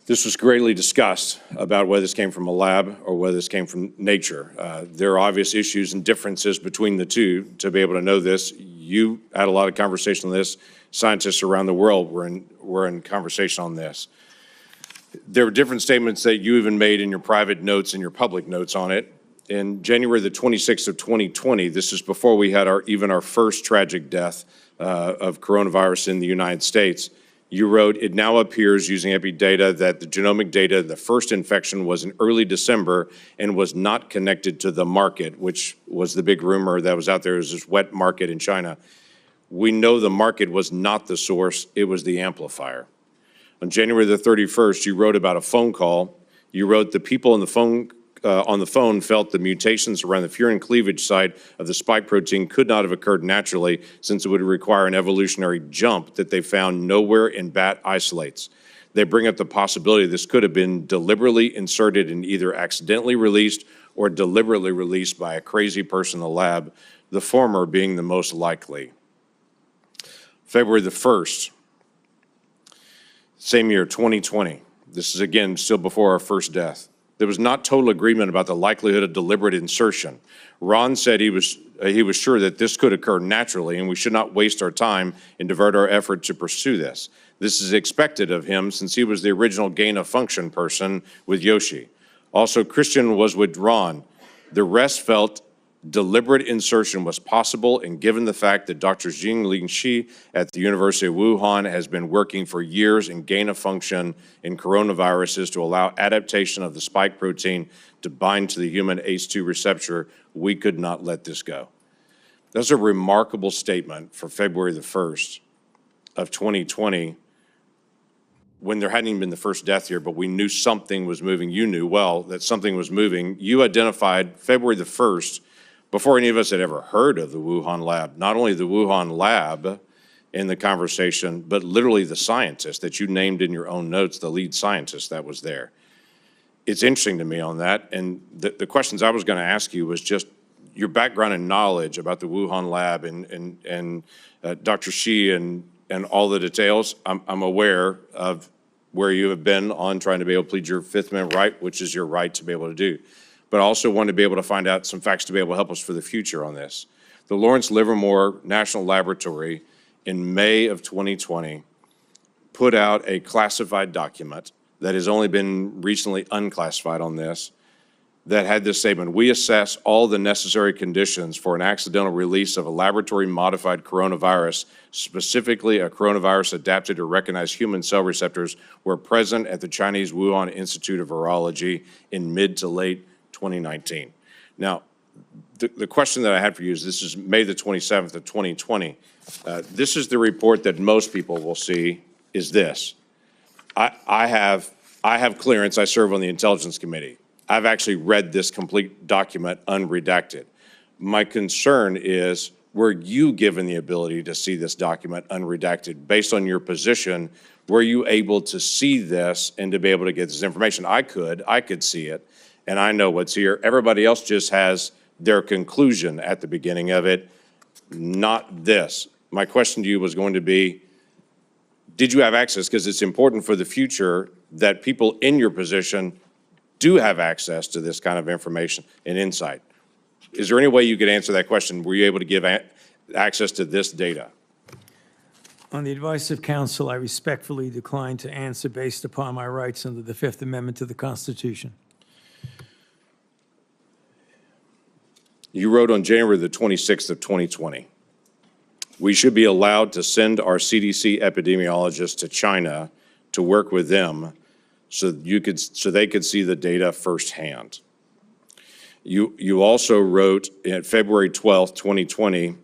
This was greatly discussed about whether this came from a lab or whether this came from nature. There are obvious issues and differences between the two to be able to know this. You had a lot of conversation on this. Scientists around the world were in conversation on this. There were different statements that you even made in your private notes and your public notes on it. In January the 26th of 2020, this is before we had our first tragic death of coronavirus in the United States, you wrote, it now appears using epi data that the genomic data, the first infection was in early December and was not connected to the market, which was the big rumor that was out there, was this wet market in China. We know the market was not the source, it was the amplifier. On January the 31st, you wrote about a phone call. You wrote, the people on the phone felt the mutations around the furin cleavage site of the spike protein could not have occurred naturally, since it would require an evolutionary jump that they found nowhere in bat isolates. They bring up the possibility this could have been deliberately inserted and either accidentally released or deliberately released by a crazy person in the lab, the former being the most likely. February the 1st, same year, 2020. This is again still before our first death. There was not total agreement about the likelihood of deliberate insertion. Ron said he was sure that this could occur naturally and we should not waste our time and divert our effort to pursue this. This is expected of him since he was the original gain-of-function person with Yoshi. Also, Christian was with Ron. The rest felt deliberate insertion was possible, and given the fact that Dr. Jingling Shi at the University of Wuhan has been working for years in gain-of-function in coronaviruses to allow adaptation of the spike protein to bind to the human ACE2 receptor, we could not let this go. That's a remarkable statement for February the 1st of 2020, when there hadn't even been the first death here, but we knew something was moving. You knew well that something was moving. You identified February the 1st, before any of us had ever heard of the Wuhan lab, not only the Wuhan lab in the conversation, but literally the scientist that you named in your own notes, the lead scientist that was there. It's interesting to me on that, and the questions I was going to ask you was just your background and knowledge about the Wuhan lab and Dr. Shi and all the details. I'm aware of where you have been on trying to be able to plead your Fifth Amendment right, which is your right to be able to do. But I also want to be able to find out some facts to be able to help us for the future on this. The Lawrence Livermore National Laboratory in May of 2020 put out a classified document that has only been recently unclassified on this, that had this statement: we assess all the necessary conditions for an accidental release of a laboratory-modified coronavirus, specifically a coronavirus adapted to recognize human cell receptors, were present at the Chinese Wuhan Institute of Virology in mid to late 2019. Now, the question that I had for you is, this is May the 27th of 2020. This is the report that most people will see, is this. I have clearance. I serve on the Intelligence Committee. I've actually read this complete document unredacted. My concern is, were you given the ability to see this document unredacted? Based on your position, were you able to see this and to be able to get this information? I could see it, and I know what's here. Everybody else just has their conclusion at the beginning of it, not this. My question to you was going to be, did you have access? Because it's important for the future that people in your position do have access to this kind of information and insight. Is there any way you could answer that question? Were you able to give access to this data? On the advice of counsel, I respectfully decline to answer based upon my rights under the Fifth Amendment to the Constitution. You wrote on January the 26th of 2020, we should be allowed to send our CDC epidemiologists to China to work with them so they could see the data firsthand. You also wrote in February 12th, 2020,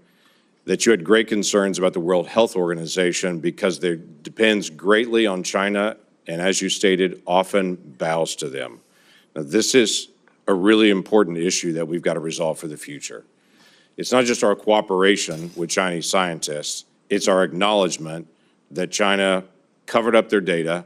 that you had great concerns about the World Health Organization because it depends greatly on China and, as you stated, often bows to them. Now, this is a really important issue that we've got to resolve for the future. It's not just our cooperation with Chinese scientists, it's our acknowledgement that China covered up their data,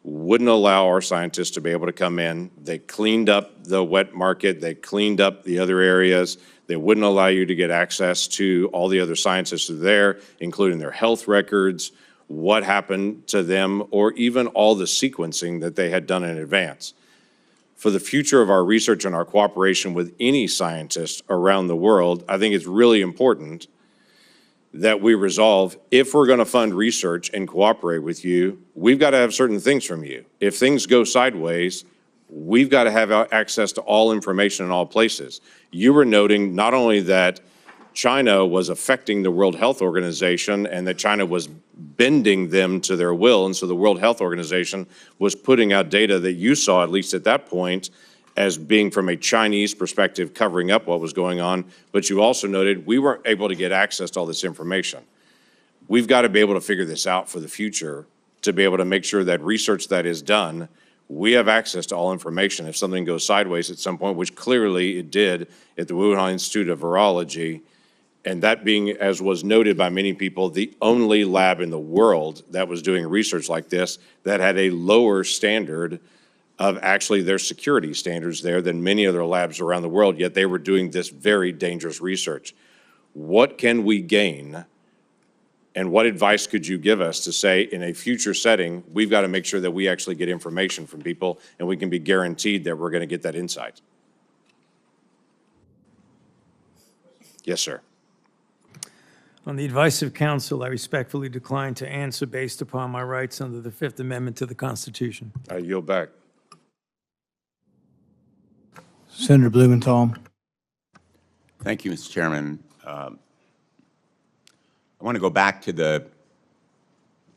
wouldn't allow our scientists to be able to come in. They cleaned up the wet market. They cleaned up the other areas. They wouldn't allow you to get access to all the other scientists who are there, including their health records, what happened to them, or even all the sequencing that they had done in advance. For the future of our research and our cooperation with any scientist around the world, I think it's really important that we resolve, if we're going to fund research and cooperate with you, we've got to have certain things from you. If things go sideways, we've got to have access to all information in all places. You were noting not only that China was affecting the World Health Organization and that China was bending them to their will, and so the World Health Organization was putting out data that you saw, at least at that point, as being from a Chinese perspective, covering up what was going on, but you also noted we weren't able to get access to all this information. We've got to be able to figure this out for the future to be able to make sure that research that is done, we have access to all information. If something goes sideways at some point, which clearly it did at the Wuhan Institute of Virology, and that being, as was noted by many people, the only lab in the world that was doing research like this that had a lower standard of actually their security standards there than many other labs around the world, yet they were doing this very dangerous research. What can we gain, and what advice could you give us to say in a future setting, we've got to make sure that we actually get information from people and we can be guaranteed that we're going to get that insight? Yes, sir. On the advice of counsel, I respectfully decline to answer based upon my rights under the Fifth Amendment to the Constitution. I yield back. Senator Blumenthal. Thank you, Mr. Chairman. I want to go back to the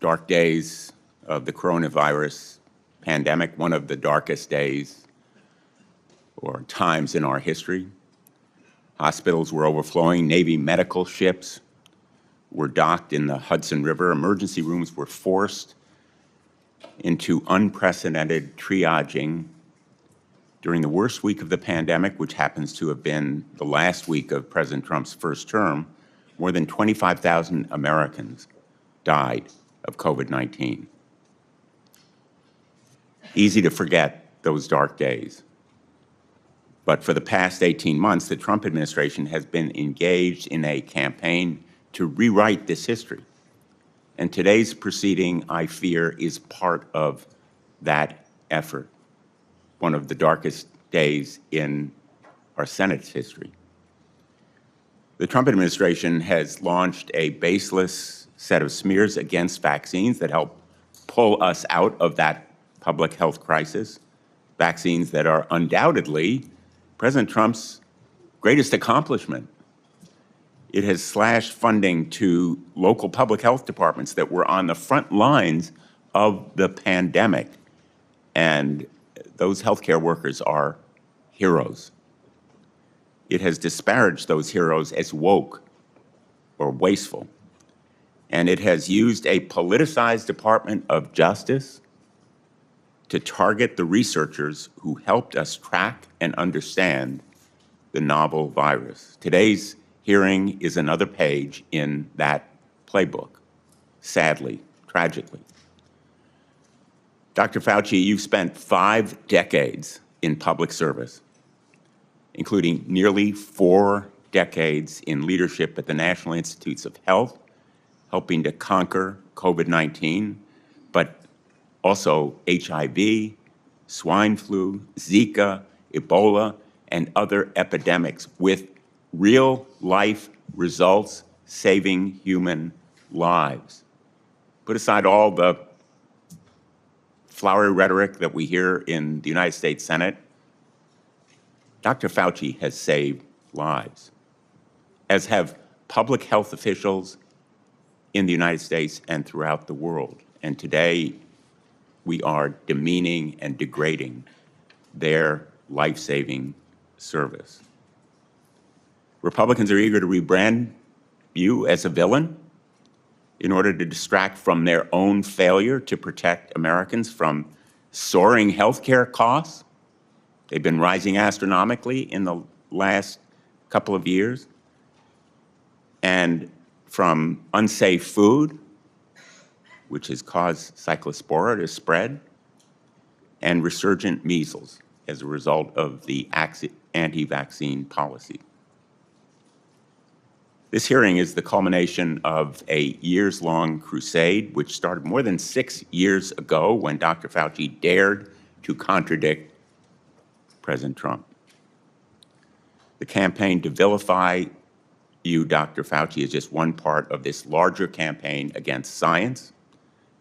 dark days of the coronavirus pandemic, one of the darkest days or times in our history. Hospitals were overflowing. Navy medical ships were docked in the Hudson River. Emergency rooms were forced into unprecedented triaging during the worst week of the pandemic, which happens to have been the last week of President Trump's first term. More than 25,000 Americans died of COVID-19. Easy to forget those dark days. But for the past 18 months, the Trump administration has been engaged in a campaign to rewrite this history. And today's proceeding, I fear, is part of that effort, one of the darkest days in our Senate's history. The Trump administration has launched a baseless set of smears against vaccines that help pull us out of that public health crisis, vaccines that are undoubtedly President Trump's greatest accomplishment. It has slashed funding to local public health departments that were on the front lines of the pandemic. And those healthcare workers are heroes. It has disparaged those heroes as woke or wasteful. And it has used a politicized Department of Justice to target the researchers who helped us track and understand the novel virus. Today's hearing is another page in that playbook, sadly, tragically. Dr. Fauci, you've spent 5 decades in public service, including nearly 4 decades in leadership at the National Institutes of Health, helping to conquer COVID-19, but also HIV, swine flu, Zika, Ebola, and other epidemics with real-life results saving human lives. Put aside all the flowery rhetoric that we hear in the United States Senate. Dr. Fauci has saved lives, as have public health officials in the United States and throughout the world. And today, we are demeaning and degrading their life-saving service. Republicans are eager to rebrand you as a villain in order to distract from their own failure to protect Americans from soaring health care costs. They've been rising astronomically in the last couple of years, and from unsafe food, which has caused cyclospora to spread, and resurgent measles as a result of the anti-vaccine policy. This hearing is the culmination of a years-long crusade, which started more than 6 years ago when Dr. Fauci dared to contradict President Trump. The campaign to vilify you, Dr. Fauci, is just one part of this larger campaign against science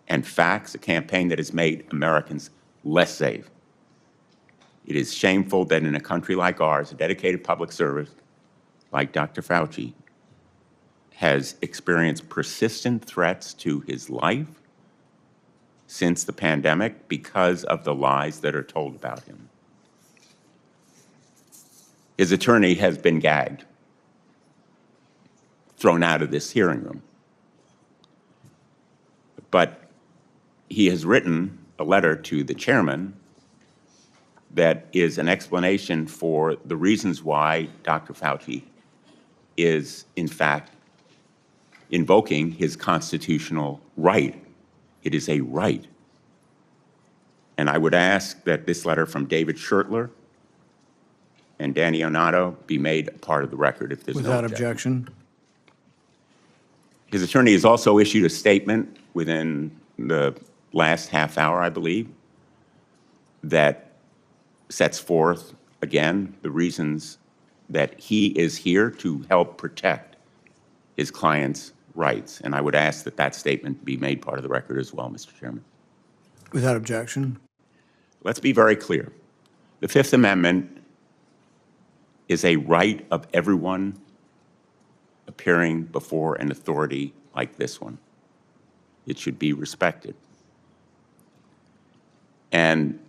and facts, a campaign that has made Americans less safe. It is shameful that in a country like ours, a dedicated public service like Dr. Fauci has experienced persistent threats to his life since the pandemic because of the lies that are told about him. His attorney has been gagged, thrown out of this hearing room. But he has written a letter to the chairman that is an explanation for the reasons why Dr. Fauci is, in fact, invoking his constitutional right. It is a right. And I would ask that this letter from David Schertler and Danny Onato be made a part of the record if there's no Without objection. objection. His attorney has also issued a statement within the last half hour, I believe, that sets forth, again, the reasons that he is here to help protect his client's rights. And I would ask that that statement be made part of the record as well, Mr. Chairman. Without objection. Let's be very clear. The Fifth Amendment is a right of everyone appearing before an authority like this one. It should be respected. And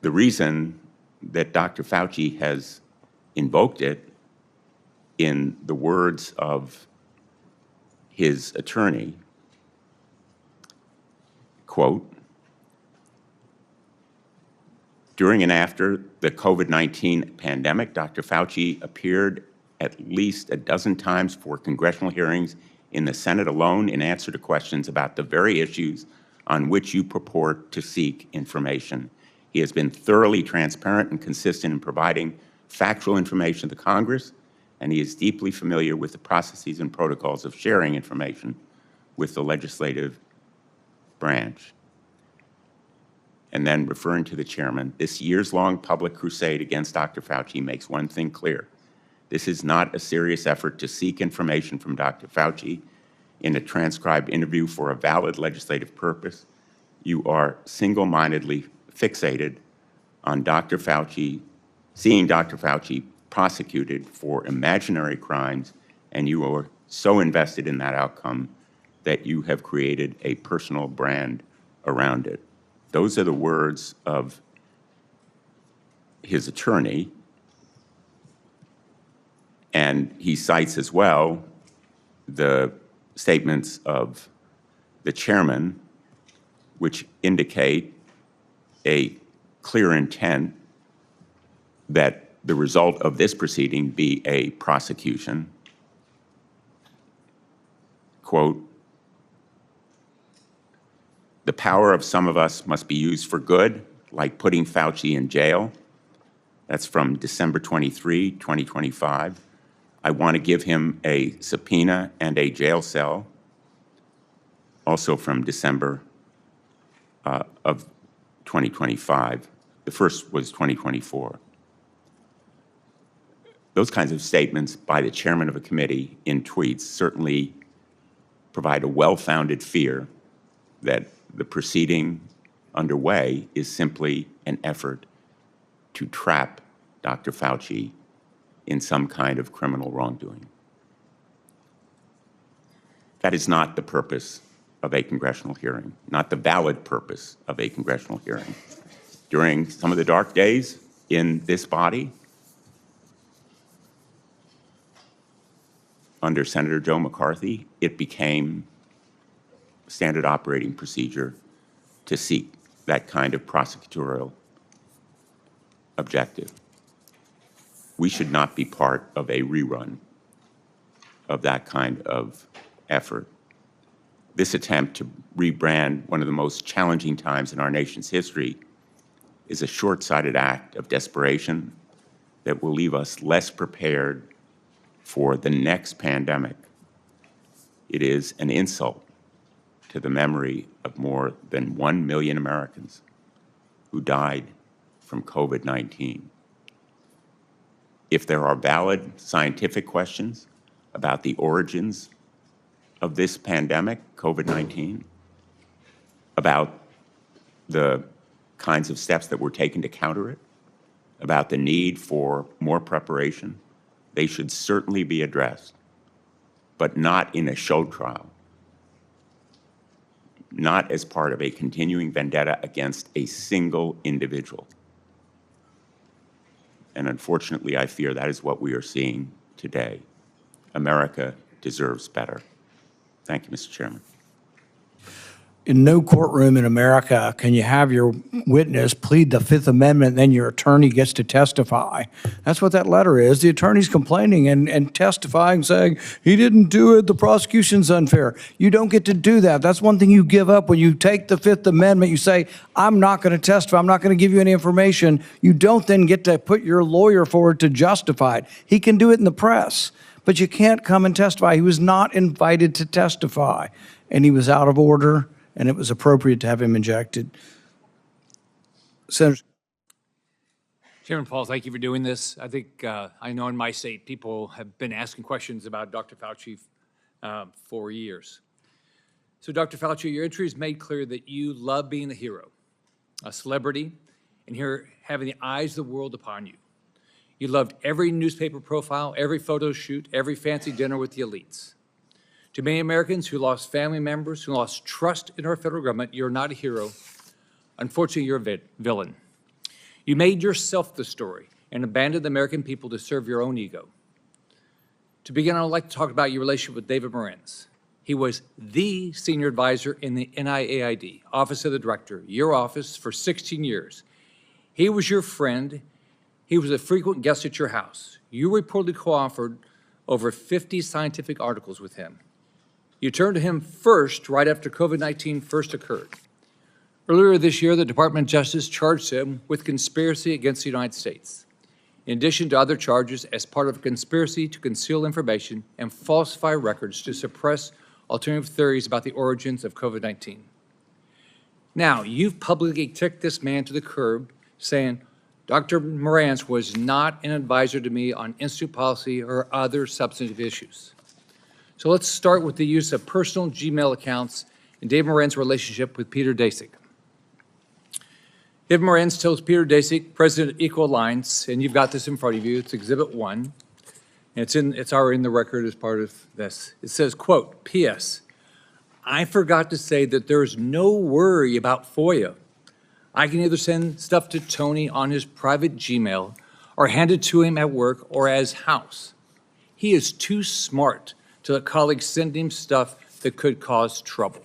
the reason that Dr. Fauci has invoked it, in the words of his attorney, quote, During and after the COVID-19 pandemic, Dr. Fauci appeared at least a dozen times for congressional hearings in the Senate alone in answer to questions about the very issues on which you purport to seek information. He has been thoroughly transparent and consistent in providing factual information to Congress, and he is deeply familiar with the processes and protocols of sharing information with the legislative branch. And then referring to the chairman, this years-long public crusade against Dr. Fauci makes one thing clear. This is not a serious effort to seek information from Dr. Fauci in a transcribed interview for a valid legislative purpose. You are single-mindedly fixated on Dr. Fauci, seeing Dr. Fauci prosecuted for imaginary crimes, and you are so invested in that outcome that you have created a personal brand around it. Those are the words of his attorney, and he cites as well the statements of the chairman, which indicate a clear intent that the result of this proceeding be a prosecution. Quote, "The power of some of us must be used for good, like putting Fauci in jail." That's from December 23, 2025. I want to give him a subpoena and a jail cell, also from December of 2025. The first was 2024. Those kinds of statements by the chairman of a committee in tweets certainly provide a well-founded fear that the proceeding underway is simply an effort to trap Dr. Fauci in some kind of criminal wrongdoing. That is not the purpose of a congressional hearing, not the valid purpose of a congressional hearing. During some of the dark days in this body, under Senator Joe McCarthy, it became standard operating procedure to seek that kind of prosecutorial objective. We should not be part of a rerun of that kind of effort. This attempt to rebrand one of the most challenging times in our nation's history is a short-sighted act of desperation that will leave us less prepared for the next pandemic. It is an insult to the memory of more than 1 million Americans who died from COVID-19. If there are valid scientific questions about the origins of this pandemic, COVID-19, about the kinds of steps that were taken to counter it, about the need for more preparation, they should certainly be addressed, but not in a show trial, not as part of a continuing vendetta against a single individual. And unfortunately, I fear that is what we are seeing today. America deserves better. Thank you, Mr. Chairman. In no courtroom in America can you have your witness plead the Fifth Amendment, and then your attorney gets to testify. That's what that letter is. The attorney's complaining and testifying, saying, he didn't do it, the prosecution's unfair. You don't get to do that. That's one thing you give up when you take the Fifth Amendment. You say, I'm not going to testify. I'm not going to give you any information. You don't then get to put your lawyer forward to justify it. He can do it in the press, but you can't come and testify. He was not invited to testify, and he was out of order, and it was appropriate to have him injected. Senator. Chairman Paul, thank you for doing this. I think, I know in my state, people have been asking questions about Dr. Fauci for years. So Dr. Fauci, your entry has made clear that you love being a hero, a celebrity, and here having the eyes of the world upon you. You loved every newspaper profile, every photo shoot, every fancy dinner with the elites. To many Americans who lost family members, who lost trust in our federal government, you're not a hero. Unfortunately, you're a villain. You made yourself the story and abandoned the American people to serve your own ego. To begin, I would like to talk about your relationship with David Morenz. He was the senior advisor in the NIAID, Office of the Director, your office, for 16 years. He was your friend. He was a frequent guest at your house. You reportedly co-authored over 50 scientific articles with him. You turned to him first right after COVID-19 first occurred. Earlier this year, the Department of Justice charged him with conspiracy against the United States, in addition to other charges as part of a conspiracy to conceal information and falsify records to suppress alternative theories about the origins of COVID-19. Now, you've publicly kicked this man to the curb, saying, Dr. Morantz was not an advisor to me on institute policy or other substantive issues. So let's start with the use of personal Gmail accounts and Dave Moran's relationship with Peter Daszak. Dave Morantz tells Peter Daszak, president of Equal Alliance, and you've got this in front of you, it's Exhibit 1, and it's already in the record as part of this. It says, quote, P.S. I forgot to say that there's no worry about FOIA. I can either send stuff to Tony on his private Gmail or hand it to him at work or at his house. He is too smart to let colleagues send him stuff that could cause trouble.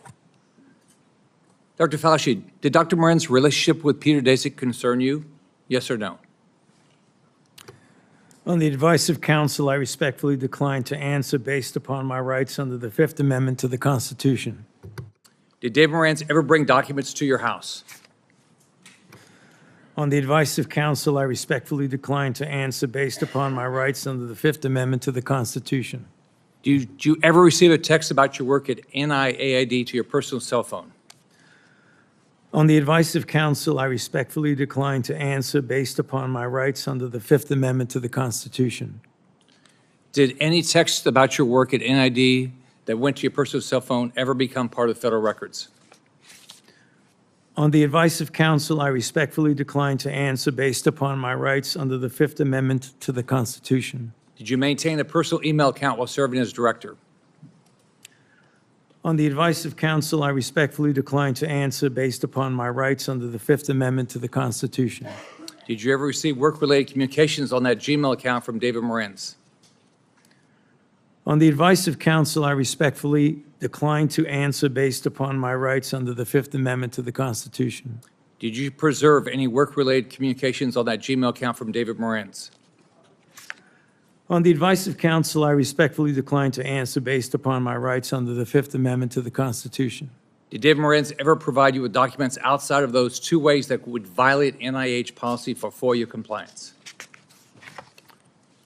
Dr. Fauci, did Dr. Moran's relationship with Peter Daszak concern you? Yes or no? On the advice of counsel, I respectfully decline to answer based upon my rights under the Fifth Amendment to the Constitution. Did Dave Morantz ever bring documents to your house? On the advice of counsel, I respectfully decline to answer based upon my rights under the Fifth Amendment to the Constitution. Did you ever receive a text about your work at NIAID to your personal cell phone? On the advice of counsel, I respectfully decline to answer based upon my rights under the Fifth Amendment to the Constitution. Did any text about your work at NID that went to your personal cell phone ever become part of federal records? On the advice of counsel, I respectfully decline to answer based upon my rights under the Fifth Amendment to the Constitution. Did you maintain a personal email account while serving as director? On the advice of counsel, I respectfully decline to answer based upon my rights under the Fifth Amendment to the Constitution. Did you ever receive work-related communications on that Gmail account from David Morantz? On the advice of counsel, I respectfully decline to answer based upon my rights under the Fifth Amendment to the Constitution. Did you preserve any work-related communications on that Gmail account from David Morantz? On the advice of counsel, I respectfully decline to answer based upon my rights under the Fifth Amendment to the Constitution. Did David Morantz ever provide you with documents outside of those two ways that would violate NIH policy for FOIA compliance?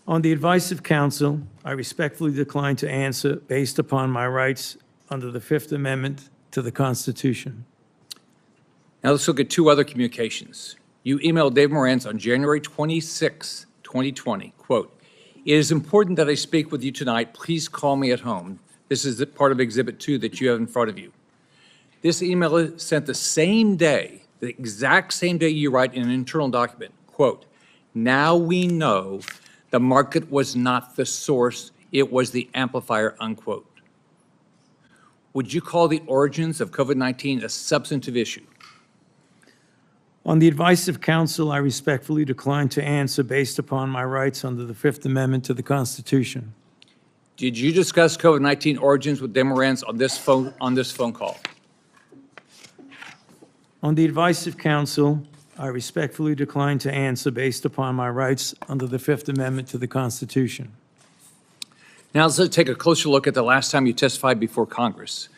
On the advice of counsel, I respectfully decline to answer based upon my rights under the Fifth Amendment to the Constitution. Now let's look at two other communications. You emailed Dave Morantz on January 26, 2020, quote, "It is important that I speak with you tonight. Please call me at home." This is part of Exhibit 2 that you have in front of you. This email is sent the same day, the exact same day you write in an internal document, quote, "Now we know the market was not the source, it was the amplifier," unquote. Would you call the origins of COVID-19 a substantive issue? On the advice of counsel, I respectfully decline to answer based upon my rights under the Fifth Amendment to the Constitution. Did you discuss COVID-19 origins with Dave Morantz on this phone call? On the advice of counsel, I respectfully decline to answer based upon my rights under the Fifth Amendment to the Constitution. Now let's take a closer look at the last time you testified before Congress.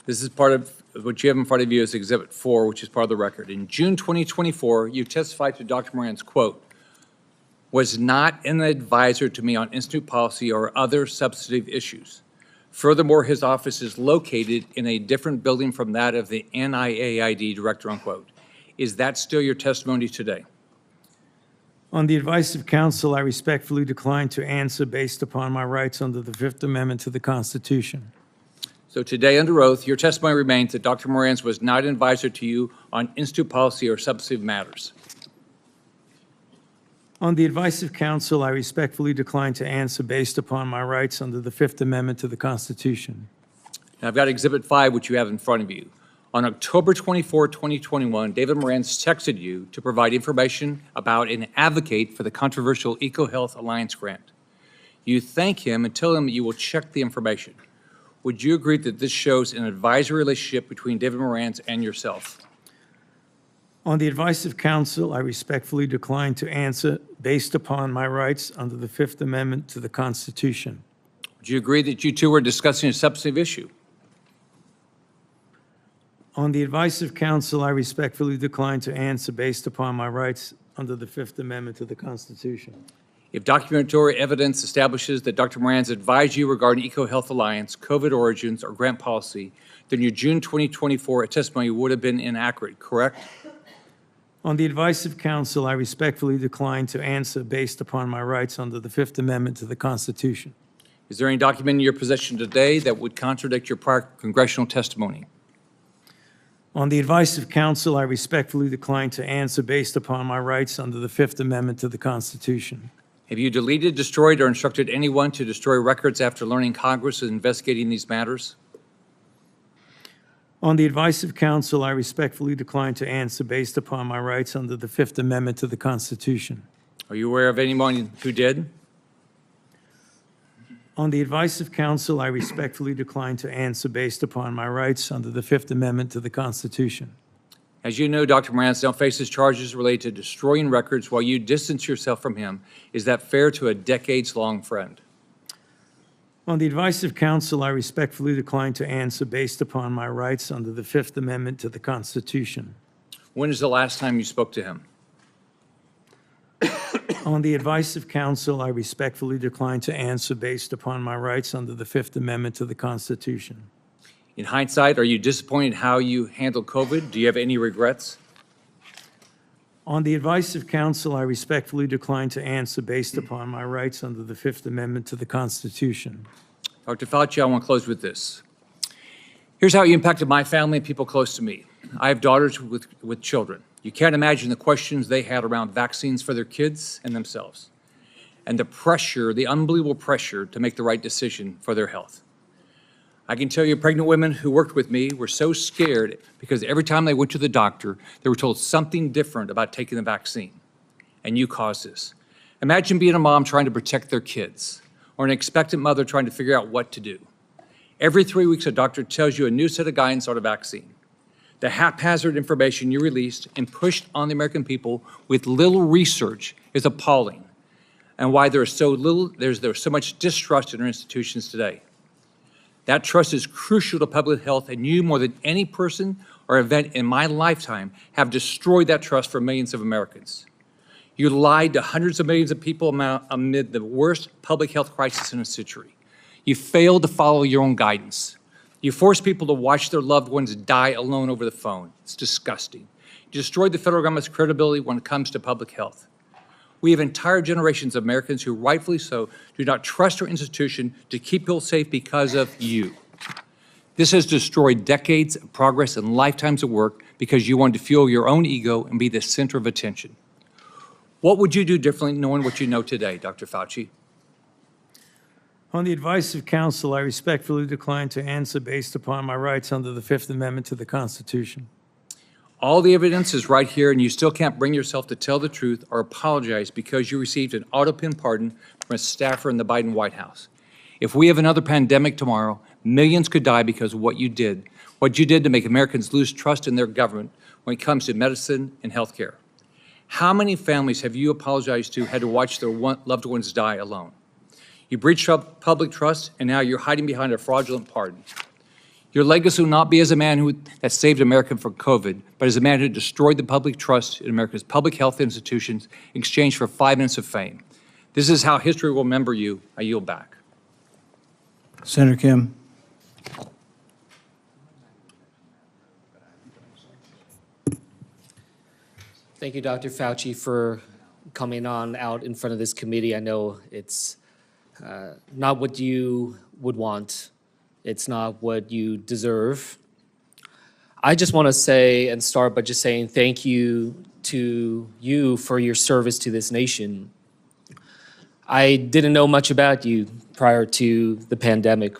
This is part of what you have in front of you as Exhibit 4, which is part of the record. In June 2024, you testified to Dr. Morantz, quote, "Was not an advisor to me on institute policy or other substantive issues. Furthermore, his office is located in a different building from that of the NIAID director," unquote. Is that still your testimony today? On the advice of counsel, I respectfully decline to answer based upon my rights under the Fifth Amendment to the Constitution. So today, under oath, your testimony remains that Dr. Morantz was not an advisor to you on institute policy or substantive matters. On the advice of counsel, I respectfully decline to answer based upon my rights under the Fifth Amendment to the Constitution. Now, I've got Exhibit 5, which you have in front of you. On October 24, 2021, David Morantz texted you to provide information about and advocate for the controversial EcoHealth Alliance grant. You thank him and tell him you will check the information. Would you agree that this shows an advisory relationship between David Morantz and yourself? On the advice of counsel, I respectfully decline to answer based upon my rights under the Fifth Amendment to the Constitution. Would you agree that you two were discussing a substantive issue? On the advice of counsel, I respectfully decline to answer based upon my rights under the Fifth Amendment to the Constitution. If documentary evidence establishes that Dr. Moran's advised you regarding EcoHealth Alliance, COVID origins, or grant policy, then your June 2024 testimony would have been inaccurate, correct? On the advice of counsel, I respectfully decline to answer based upon my rights under the Fifth Amendment to the Constitution. Is there any document in your possession today that would contradict your prior congressional testimony? On the advice of counsel, I respectfully decline to answer based upon my rights under the Fifth Amendment to the Constitution. Have you deleted, destroyed, or instructed anyone to destroy records after learning Congress is investigating these matters? On the advice of counsel, I respectfully decline to answer based upon my rights under the Fifth Amendment to the Constitution. Are you aware of anyone who did? On the advice of counsel, I respectfully decline to answer based upon my rights under the Fifth Amendment to the Constitution. As you know, Dr. Moran now faces charges related to destroying records while you distance yourself from him. Is that fair to a decades-long friend? On the advice of counsel, I respectfully decline to answer based upon my rights under the Fifth Amendment to the Constitution. When is the last time you spoke to him? On the advice of counsel, I respectfully decline to answer based upon my rights under the Fifth Amendment to the Constitution. In hindsight, are you disappointed how you handled COVID? Do you have any regrets? On the advice of counsel, I respectfully decline to answer based upon my rights under the Fifth Amendment to the Constitution. Dr. Fauci, I want to close with this. Here's how you impacted my family and people close to me. I have daughters with children. You can't imagine the questions they had around vaccines for their kids and themselves, and the pressure, the unbelievable pressure to make the right decision for their health. I can tell you pregnant women who worked with me were so scared because every time they went to the doctor, they were told something different about taking the vaccine. And you caused this. Imagine being a mom trying to protect their kids, or an expectant mother trying to figure out what to do. Every 3 weeks, a doctor tells you a new set of guidance on a vaccine. The haphazard information you released and pushed on the American people with little research is appalling, and why there's so much distrust in our institutions today. That trust is crucial to public health, and you, more than any person or event in my lifetime, have destroyed that trust for millions of Americans. You lied to hundreds of millions of people amid the worst public health crisis in a century. You failed to follow your own guidance. You forced people to watch their loved ones die alone over the phone. It's disgusting. You destroyed the federal government's credibility when it comes to public health. We have entire generations of Americans who, rightfully so, do not trust our institution to keep people safe because of you. This has destroyed decades of progress and lifetimes of work because you wanted to fuel your own ego and be the center of attention. What would you do differently knowing what you know today, Dr. Fauci? On the advice of counsel, I respectfully decline to answer based upon my rights under the Fifth Amendment to the Constitution. All the evidence is right here, and you still can't bring yourself to tell the truth or apologize because you received an auto-pin pardon from a staffer in the Biden White House. If we have another pandemic tomorrow, millions could die because of what you did to make Americans lose trust in their government when it comes to medicine and health care. How many families have you apologized to had to watch their loved ones die alone? You breached public trust, and now you're hiding behind a fraudulent pardon. Your legacy will not be as a man that saved America from COVID, but as a man who destroyed the public trust in America's public health institutions in exchange for 5 minutes of fame. This is how history will remember you. I yield back. Senator Kim. Thank you, Dr. Fauci, for coming on out in front of this committee. I know it's not what you would want. It's not what you deserve. I just want to say and start by just saying thank you to you for your service to this nation. I didn't know much about you prior to the pandemic.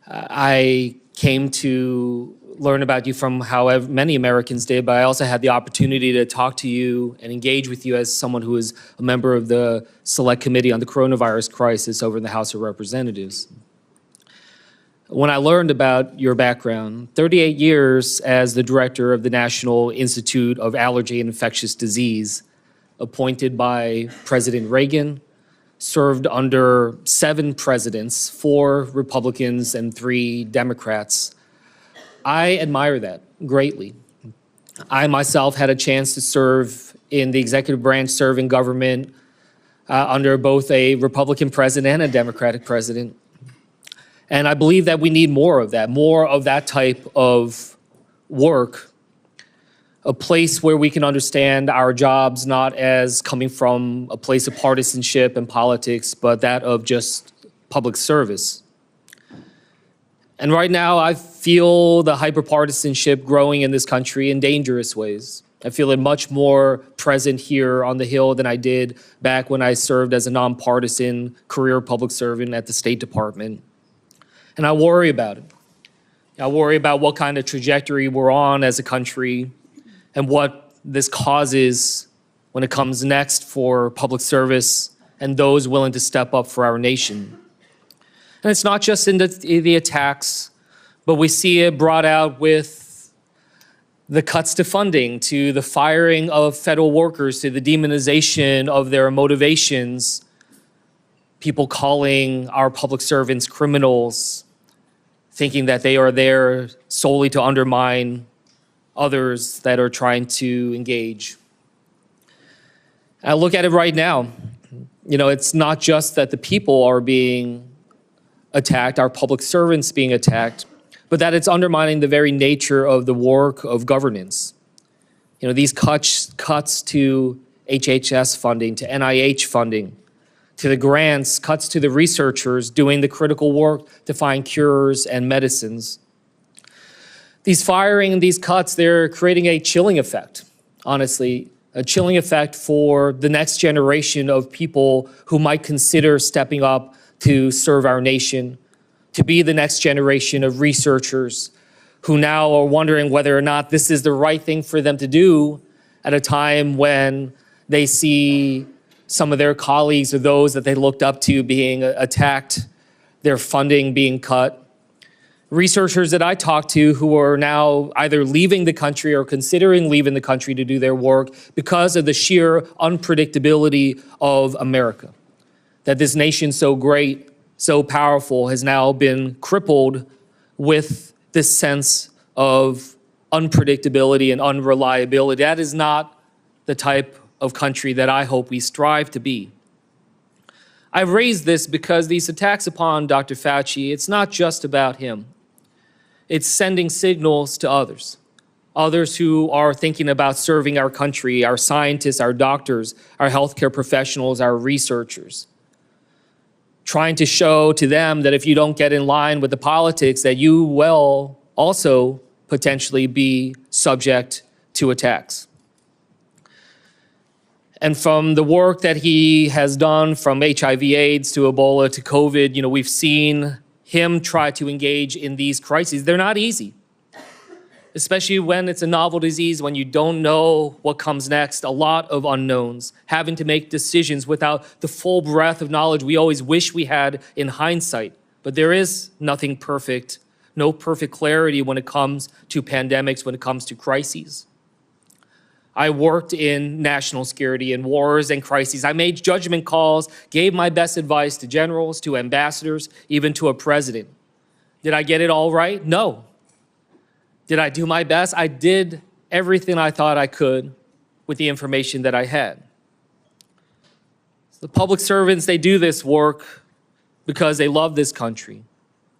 I came to learn about you from however many Americans did, but I also had the opportunity to talk to you and engage with you as someone who is a member of the Select Committee on the Coronavirus Crisis over in the House of Representatives. when I learned about your background, 38 years as the director of the National Institute of Allergy and Infectious Disease, appointed by President Reagan, served under 7 presidents, 4 Republicans and 3 Democrats. I admire that greatly. I myself had a chance to serve in the executive branch, serve in government under both a Republican president and a Democratic president. And I believe that we need more of that type of work, a place where we can understand our jobs not as coming from a place of partisanship and politics, but that of just public service. And right now, I feel the hyperpartisanship growing in this country in dangerous ways. I feel it much more present here on the Hill than I did back when I served as a nonpartisan career public servant at the State Department. And I worry about it. I worry about what kind of trajectory we're on as a country and what this causes when it comes next for public service and those willing to step up for our nation. And it's not just in the attacks, but we see it brought out with the cuts to funding, to the firing of federal workers, to the demonization of their motivations, people calling our public servants criminals, thinking that they are there solely to undermine others that are trying to engage. I look at it right now. It's not just that the people are being attacked, our public servants being attacked, but that it's undermining the very nature of the work of governance. These cuts to HHS funding, to NIH funding, to the grants, cuts to the researchers doing the critical work to find cures and medicines. These firing and these cuts, they're creating a chilling effect, honestly, a chilling effect for the next generation of people who might consider stepping up to serve our nation, to be the next generation of researchers who now are wondering whether or not this is the right thing for them to do at a time when they see some of their colleagues or those that they looked up to being attacked, their funding being cut. Researchers that I talk to who are now either leaving the country or considering leaving the country to do their work because of the sheer unpredictability of America. That this nation so great, so powerful, has now been crippled with this sense of unpredictability and unreliability. That is not the type of country that I hope we strive to be. I've raised this because these attacks upon Dr. Fauci, it's not just about him. It's sending signals to others who are thinking about serving our country, our scientists, our doctors, our healthcare professionals, our researchers. Trying to show to them that if you don't get in line with the politics, that you will also potentially be subject to attacks. And from the work that he has done, from HIV/AIDS to Ebola to COVID, we've seen him try to engage in these crises. They're not easy, especially when it's a novel disease, when you don't know what comes next, a lot of unknowns, having to make decisions without the full breadth of knowledge we always wish we had in hindsight. But there is nothing perfect, no perfect clarity when it comes to pandemics, when it comes to crises. I worked in national security and wars and crises. I made judgment calls, gave my best advice to generals, to ambassadors, even to a president. Did I get it all right? No. Did I do my best? I did everything I thought I could with the information that I had. The public servants, they do this work because they love this country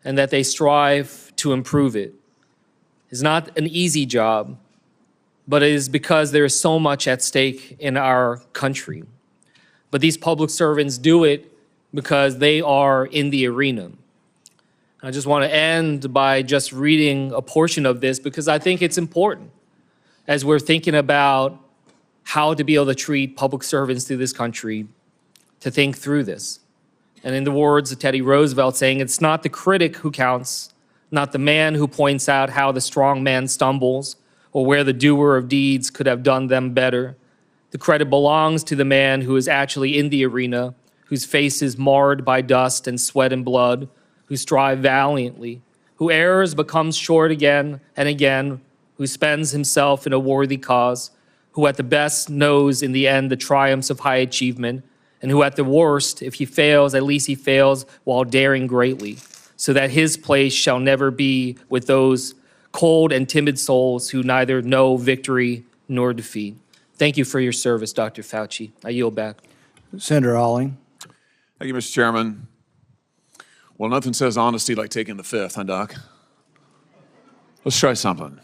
and that they strive to improve it. It's not an easy job, but it is because there is so much at stake in our country. But these public servants do it because they are in the arena. I just want to end by just reading a portion of this because I think it's important as we're thinking about how to be able to treat public servants through this country, to think through this. And in the words of Teddy Roosevelt saying, it's not the critic who counts, not the man who points out how the strong man stumbles or where the doer of deeds could have done them better. The credit belongs to the man who is actually in the arena, whose face is marred by dust and sweat and blood, who strive valiantly, who errs but comes short again and again, who spends himself in a worthy cause, who at the best knows in the end the triumphs of high achievement, and who at the worst, if he fails, at least he fails while daring greatly, so that his place shall never be with those cold and timid souls who neither know victory nor defeat. Thank you for your service, Dr. Fauci. I yield back. Senator Alling. Thank you, Mr. Chairman. Well, nothing says honesty like taking the fifth, huh, Doc? Let's try something.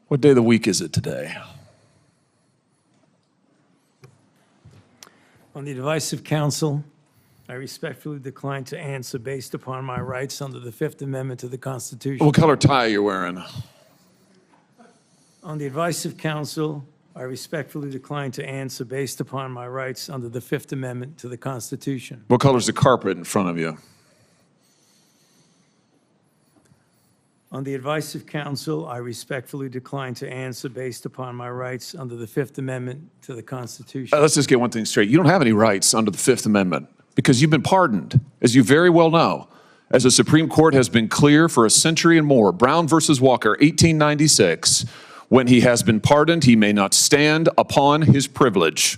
What day of the week is it today? On the advice of counsel, I respectfully decline to answer based upon my rights under the Fifth Amendment to the Constitution. What color tie are you wearing? On the advice of counsel, I respectfully decline to answer based upon my rights under the Fifth Amendment to the Constitution. What color's the carpet in front of you? On the advice of counsel, I respectfully decline to answer based upon my rights under the Fifth Amendment to the Constitution. Let's just get one thing straight. You don't have any rights under the Fifth Amendment because you've been pardoned, as you very well know. As the Supreme Court has been clear for a century and more, Brown versus Walker, 1896, when he has been pardoned, he may not stand upon his privilege.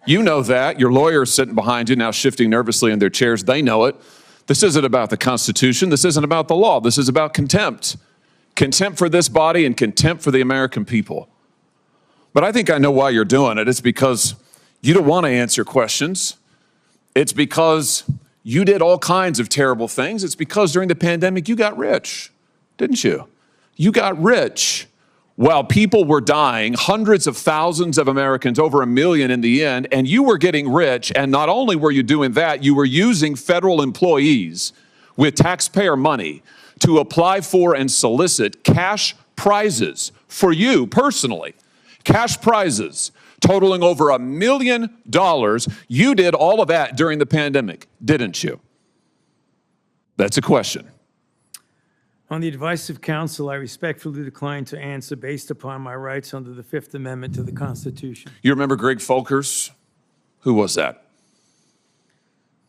You know that. Your lawyers sitting behind you now shifting nervously in their chairs, they know it. This isn't about the Constitution. This isn't about the law. This is about contempt. Contempt for this body and contempt for the American people. But I think I know why you're doing it. It's because you don't want to answer questions. It's because you did all kinds of terrible things. It's because during the pandemic you got rich, didn't you? You got rich while people were dying, hundreds of thousands of Americans, over 1 million in the end, and you were getting rich, and not only were you doing that, you were using federal employees with taxpayer money to apply for and solicit cash prizes for you personally, cash prizes totaling over $1 million. You did all of that during the pandemic, didn't you? That's a question. On the advice of counsel, I respectfully decline to answer based upon my rights under the Fifth Amendment to the Constitution. You remember Greg Folkers? Who was that?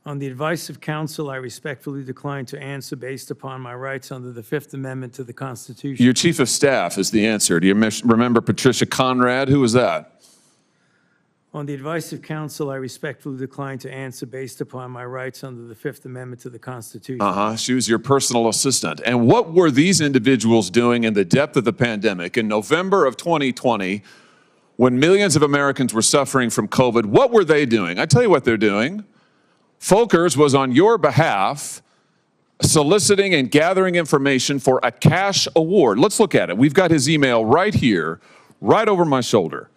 On the advice of counsel, I respectfully decline to answer based upon my rights under the Fifth Amendment to the Constitution. Your chief of staff is the answer. Do you remember Patricia Conrad? Who was that? On the advice of counsel, I respectfully decline to answer based upon my rights under the Fifth Amendment to the Constitution. She was your personal assistant. And what were these individuals doing in the depth of the pandemic in November of 2020 when millions of Americans were suffering from COVID? What were they doing? I tell you what they're doing. Folkers was on your behalf soliciting and gathering information for a cash award. Let's look at it. We've got his email right here, right over my shoulder.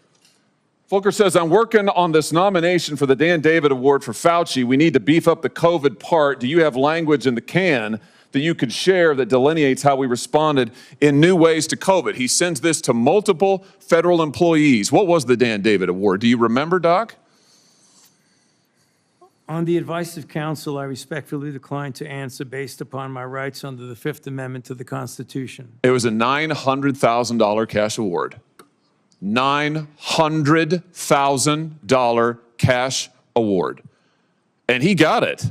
Folkers says, I'm working on this nomination for the Dan David Award for Fauci. We need to beef up the COVID part. Do you have language in the can that you could share that delineates how we responded in new ways to COVID? He sends this to multiple federal employees. What was the Dan David Award? Do you remember, Doc? On the advice of counsel, I respectfully decline to answer based upon my rights under the Fifth Amendment to the Constitution. It was a $900,000 cash award. $900,000 cash award. And he got it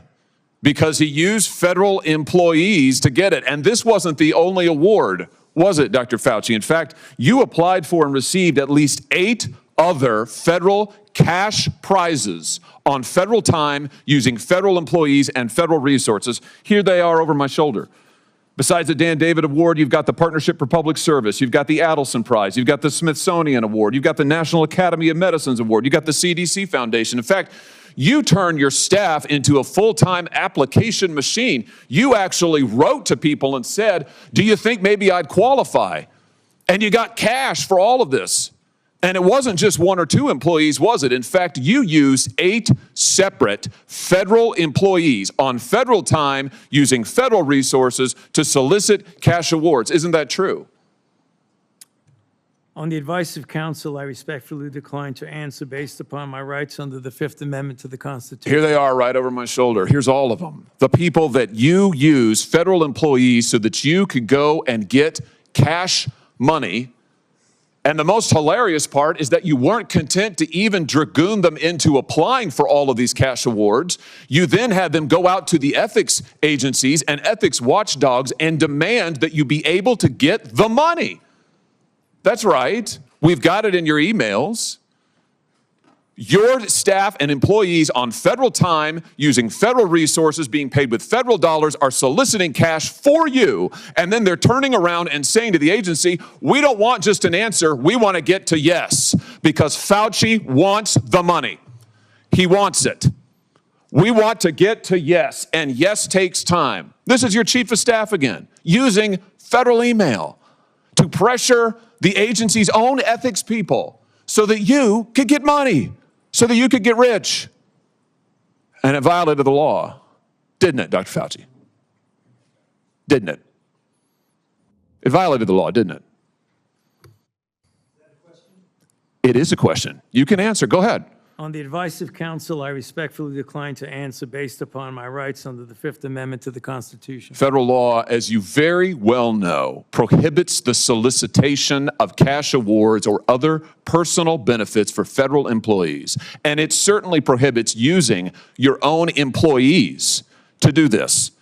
because he used federal employees to get it. And this wasn't the only award, was it, Dr. Fauci? In fact, you applied for and received at least 8 other federal cash prizes on federal time using federal employees and federal resources. Here they are over my shoulder. Besides the Dan David Award, you've got the Partnership for Public Service, you've got the Adelson Prize, you've got the Smithsonian Award, you've got the National Academy of Medicine's Award, you've got the CDC Foundation. In fact, you turned your staff into a full-time application machine. You actually wrote to people and said, do you think maybe I'd qualify? And you got cash for all of this. And it wasn't just 1 or 2 employees, was it? In fact, you used 8 separate federal employees on federal time using federal resources to solicit cash awards. Isn't that true? On the advice of counsel, I respectfully decline to answer based upon my rights under the Fifth Amendment to the Constitution. Here they are right over my shoulder. Here's all of them. The people that you use, federal employees, so that you could go and get cash money And the most hilarious part is that you weren't content to even dragoon them into applying for all of these cash awards. You then had them go out to the ethics agencies and ethics watchdogs and demand that you be able to get the money. That's right. We've got it in your emails. Your staff and employees on federal time, using federal resources, being paid with federal dollars, are soliciting cash for you. And then they're turning around and saying to the agency, we don't want just an answer, we want to get to yes. Because Fauci wants the money. He wants it. We want to get to yes, and yes takes time. This is your chief of staff again, using federal email to pressure the agency's own ethics people so that you could get money, so that you could get rich. And it violated the law, didn't it, Dr. Fauci? Didn't it? It violated the law, didn't it? It is a question. You can answer. Go ahead. On the advice of counsel, I respectfully decline to answer based upon my rights under the Fifth Amendment to the Constitution. Federal law, as you very well know, prohibits the solicitation of cash awards or other personal benefits for federal employees. And it certainly prohibits using your own employees to do this.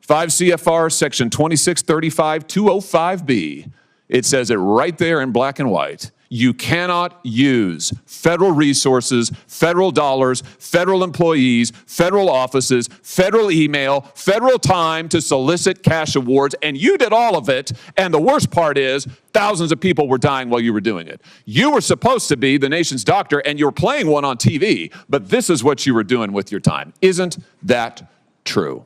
5 CFR section 2635-205B, it says it right there in black and white. You cannot use federal resources, federal dollars, federal employees, federal offices, federal email, federal time to solicit cash awards, and you did all of it, and the worst part is thousands of people were dying while you were doing it. You were supposed to be the nation's doctor, and you were playing one on TV, but this is what you were doing with your time. Isn't that true?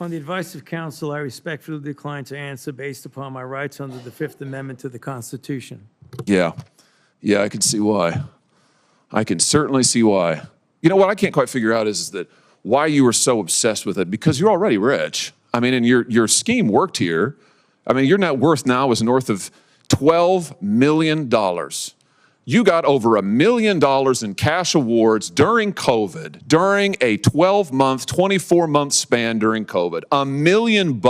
On the advice of counsel, I respectfully decline to answer based upon my rights under the Fifth Amendment to the Constitution. Yeah, I can see why. I can certainly see why. You know what I can't quite figure out is that why you were so obsessed with it, because you're already rich. I mean, and your scheme worked here. I mean, your net worth now is north of $12 million. You got over $1 million in cash awards during COVID, during a 12-month, 24-month span during COVID. $1 million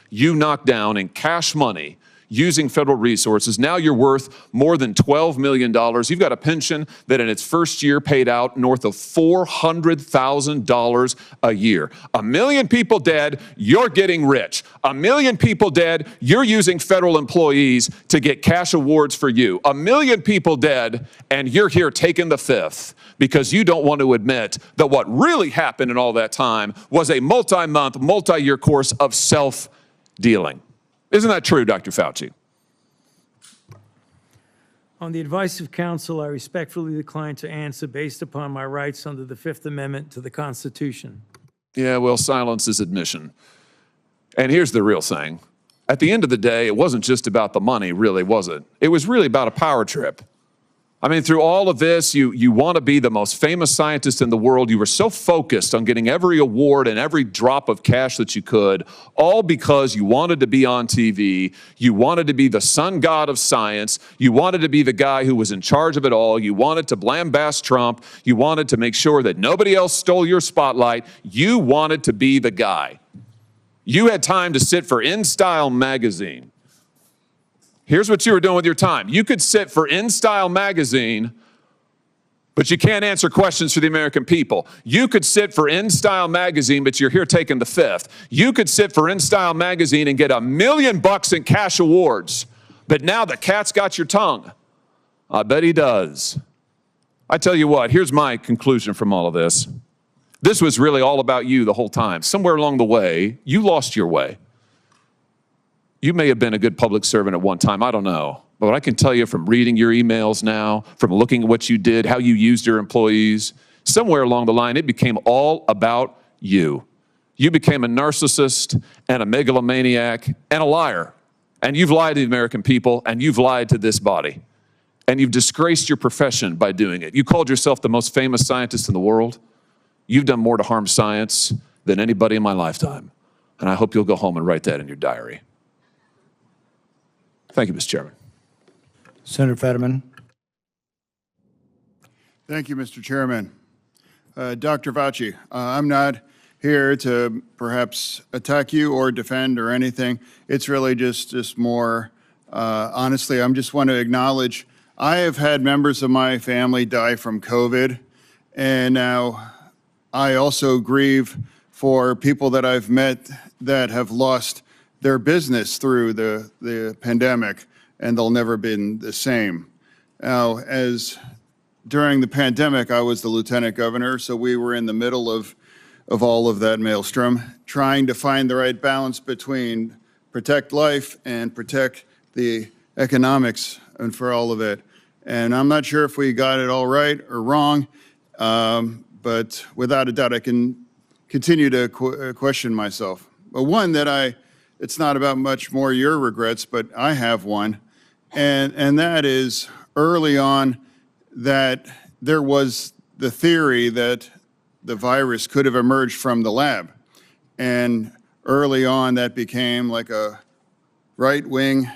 you knocked down in cash money using federal resources. Now you're worth more than $12 million. You've got a pension that in its first year paid out north of $400,000 a year. 1 million people dead, you're getting rich. 1 million people dead, you're using federal employees to get cash awards for you. 1 million people dead, and you're here taking the fifth because you don't want to admit that what really happened in all that time was a multi-month, multi-year course of self-dealing. Isn't that true, Dr. Fauci? On the advice of counsel, I respectfully decline to answer based upon my rights under the Fifth Amendment to the Constitution. Yeah, well, silence is admission. And here's the real thing. At the end of the day, it wasn't just about the money, really, was it? It was really about a power trip. I mean, through all of this, you want to be the most famous scientist in the world. You were so focused on getting every award and every drop of cash that you could, all because you wanted to be on TV. You wanted to be the sun god of science. You wanted to be the guy who was in charge of it all. You wanted to lambast Trump. You wanted to make sure that nobody else stole your spotlight. You wanted to be the guy. You had time to sit for InStyle magazine. Here's what you were doing with your time. You could sit for InStyle magazine, but you can't answer questions for the American people. You could sit for InStyle magazine, but you're here taking the fifth. You could sit for InStyle magazine and get $1 million in cash awards, but now the cat's got your tongue. I bet he does. I tell you what, here's my conclusion from all of this. This was really all about you the whole time. Somewhere along the way, you lost your way. You may have been a good public servant at one time, I don't know. But I can tell you from reading your emails now, from looking at what you did, how you used your employees, somewhere along the line, it became all about you. You became a narcissist and a megalomaniac and a liar. And you've lied to the American people, and you've lied to this body. And you've disgraced your profession by doing it. You called yourself the most famous scientist in the world. You've done more to harm science than anybody in my lifetime. And I hope you'll go home and write that in your diary. Thank you, Mr. Chairman. Senator Fetterman. Thank you, Mr. Chairman. Dr. Fauci, I'm not here to perhaps attack you or defend or anything. It's really just more, honestly, I just want to acknowledge I have had members of my family die from COVID, and now I also grieve for people that I've met that have lost their business through the pandemic, and they'll never been the same. Now, during the pandemic, I was the lieutenant governor, so we were in the middle of all of that maelstrom, trying to find the right balance between protect life and protect the economics and for all of it. And I'm not sure if we got it all right or wrong, but without a doubt, I can continue to question myself. But one that it's not about much more your regrets, but I have one, and that is early on that there was the theory that the virus could have emerged from the lab. And early on, that became like a right-wing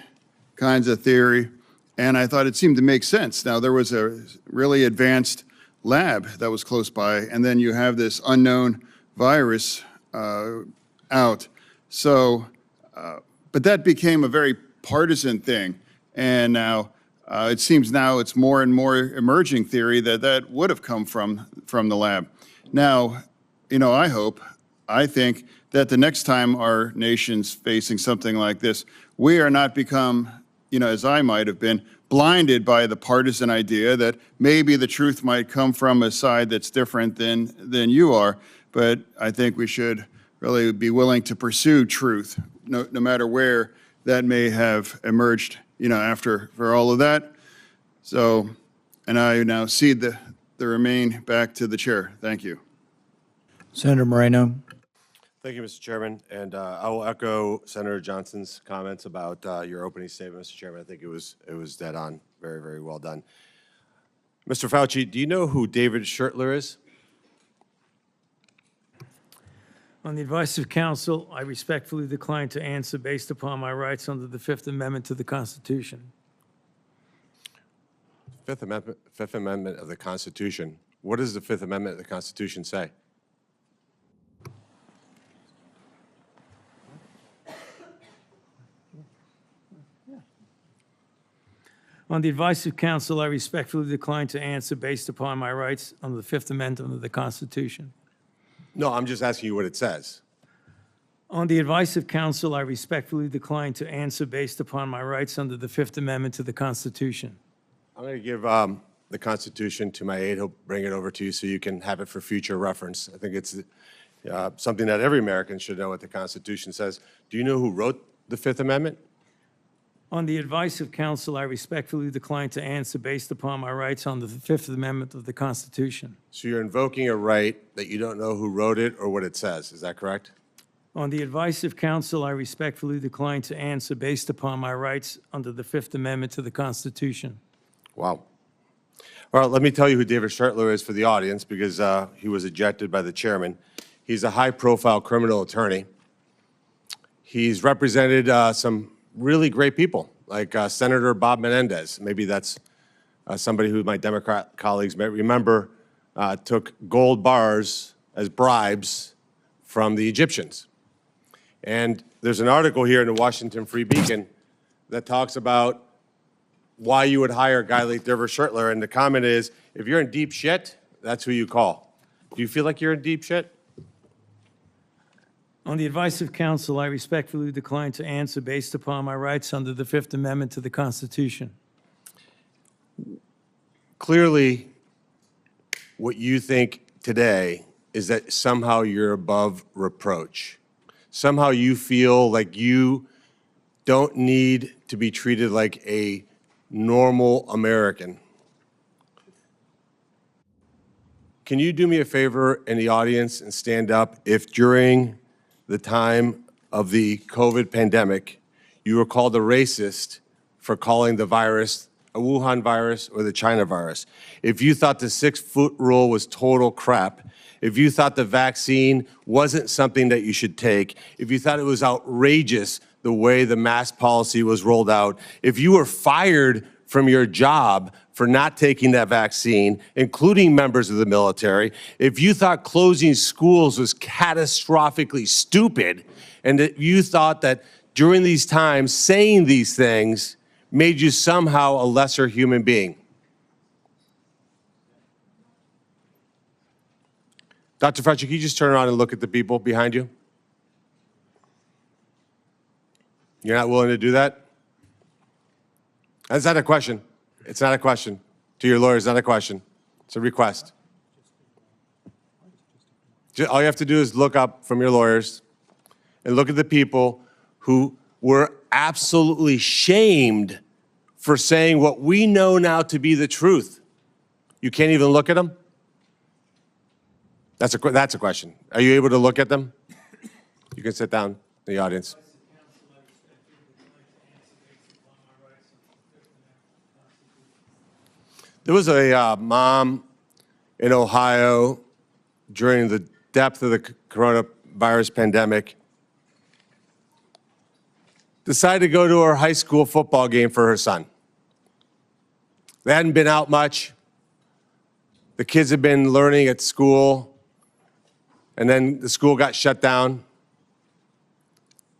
kinds of theory, and I thought it seemed to make sense. Now, there was a really advanced lab that was close by, and then you have this unknown virus out. So, but that became a very partisan thing, and now it seems now it's more and more emerging theory that would have come from the lab. Now, I think that the next time our nation's facing something like this, we are not become, as I might have been, blinded by the partisan idea that maybe the truth might come from a side that's different than you are. But I think we should really be willing to pursue truth, no matter where that may have emerged, for all of that. So, and I now cede the remain back to the chair. Thank you. Senator Moreno. Thank you, Mr. Chairman. And I will echo Senator Johnson's comments about your opening statement, Mr. Chairman. I think it was dead on. Very, very well done. Mr. Fauci, do you know who David Schertler is? On the advice of counsel, I respectfully decline to answer based upon my rights under the Fifth Amendment to the Constitution. Fifth Amendment of the Constitution. What does the Fifth Amendment of the Constitution say? On the advice of counsel, I respectfully decline to answer based upon my rights under the Fifth Amendment of the Constitution. No, I'm just asking you what it says. On the advice of counsel, I respectfully decline to answer based upon my rights under the Fifth Amendment to the Constitution. I'm going to give the Constitution to my aide. He'll bring it over to you so you can have it for future reference. I think it's something that every American should know what the Constitution says. Do you know who wrote the Fifth Amendment? On the advice of counsel, I respectfully decline to answer based upon my rights under the Fifth Amendment of the Constitution. So you're invoking a right that you don't know who wrote it or what it says. Is that correct? On the advice of counsel, I respectfully decline to answer based upon my rights under the Fifth Amendment to the Constitution. Wow. All right, let me tell you who David Schertler is for the audience because he was ejected by the chairman. He's a high-profile criminal attorney. He's represented some really great people, like Senator Bob Menendez. Maybe that's somebody who my Democrat colleagues may remember took gold bars as bribes from the Egyptians. And there's an article here in the Washington Free Beacon that talks about why you would hire a guy like David Schertler. And the comment is, if you're in deep shit, that's who you call. Do you feel like you're in deep shit? On the advice of counsel, I respectfully decline to answer based upon my rights under the Fifth Amendment to the Constitution. Clearly, what you think today is that somehow you're above reproach. Somehow you feel like you don't need to be treated like a normal American. Can you do me a favor in the audience and stand up if during the time of the COVID pandemic, you were called a racist for calling the virus a Wuhan virus or the China virus? If you thought the 6-foot rule was total crap, if you thought the vaccine wasn't something that you should take, if you thought it was outrageous the way the mask policy was rolled out, if you were fired from your job for not taking that vaccine, including members of the military, if you thought closing schools was catastrophically stupid, and that you thought that during these times saying these things made you somehow a lesser human being. Dr. Fauci, can you just turn around and look at the people behind you? You're not willing to do that? That's not a question. It's not a question. To your lawyers, not a question. It's a request. All you have to do is look up from your lawyers and look at the people who were absolutely shamed for saying what we know now to be the truth. You can't even look at them? That's a question. Are you able to look at them? You can sit down in the audience. There was a mom in Ohio during the depth of the coronavirus pandemic, decided to go to her high school football game for her son. They hadn't been out much. The kids had been learning at school, and then the school got shut down.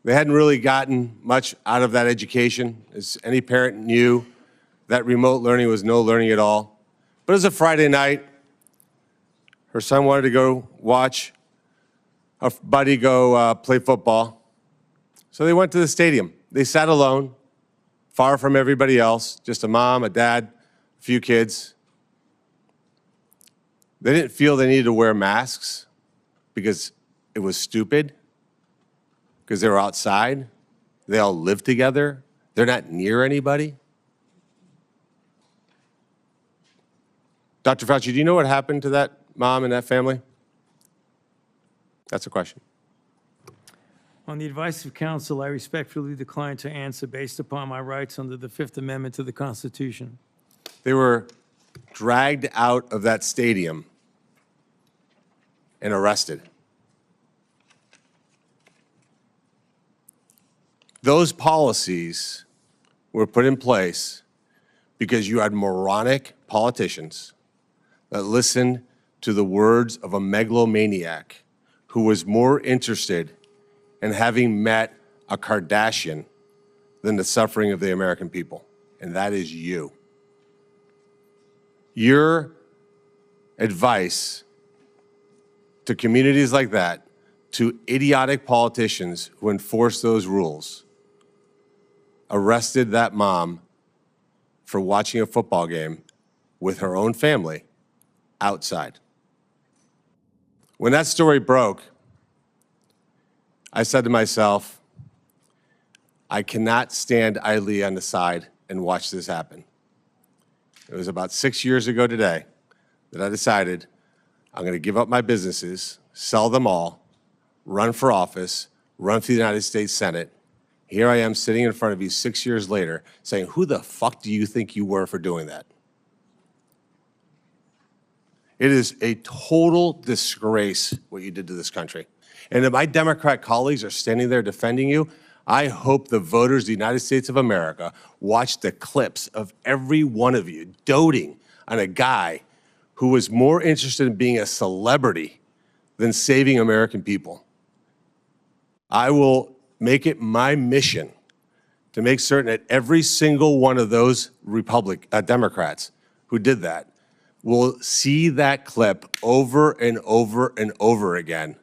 They hadn't really gotten much out of that education. As any parent knew, that remote learning was no learning at all. But it was a Friday night. Her son wanted to go watch a buddy go play football. So they went to the stadium. They sat alone, far from everybody else, just a mom, a dad, a few kids. They didn't feel they needed to wear masks because it was stupid, because they were outside. They all live together. They're not near anybody. Dr. Fauci, do you know what happened to that mom and that family? That's a question. On the advice of counsel, I respectfully decline to answer based upon my rights under the Fifth Amendment to the Constitution. They were dragged out of that stadium and arrested. Those policies were put in place because you had moronic politicians that listened to the words of a megalomaniac who was more interested in having met a Kardashian than the suffering of the American people, and that is you. Your advice to communities like that, to idiotic politicians who enforce those rules, arrested that mom for watching a football game with her own family outside. When that story broke, I said to myself, I cannot stand idly on the side and watch this happen. It was about 6 years ago today that I decided I'm going to give up my businesses, sell them all, run for office, run for the United States Senate. Here I am sitting in front of you 6 years later saying, who the fuck do you think you were for doing that? It is a total disgrace what you did to this country. And if my Democrat colleagues are standing there defending you, I hope the voters of the United States of America watch the clips of every one of you doting on a guy who was more interested in being a celebrity than saving American people. I will make it my mission to make certain that every single one of those Democrats who did that will see that clip over and over and over again.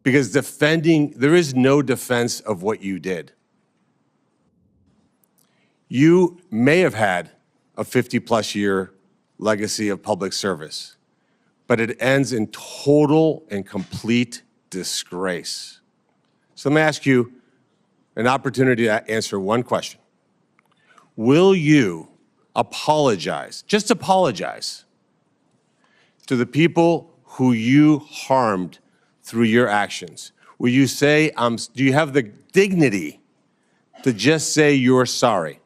Because there is no defense of what you did. You may have had a 50-plus year legacy of public service, but it ends in total and complete disgrace. So let me ask you an opportunity to answer one question. Will you apologize, just apologize, to the people who you harmed through your actions? Will you say, do you have the dignity to just say you're sorry?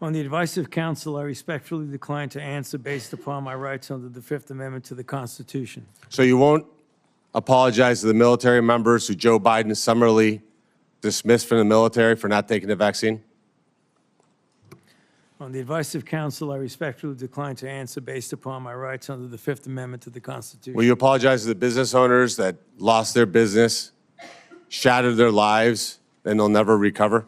On the advice of counsel, I respectfully decline to answer based upon my rights under the Fifth Amendment to the Constitution. So you won't apologize to the military members who Joe Biden summarily dismissed from the military for not taking the vaccine? On the advice of counsel, I respectfully decline to answer based upon my rights under the Fifth Amendment to the Constitution. Will you apologize to the business owners that lost their business, shattered their lives, and they'll never recover?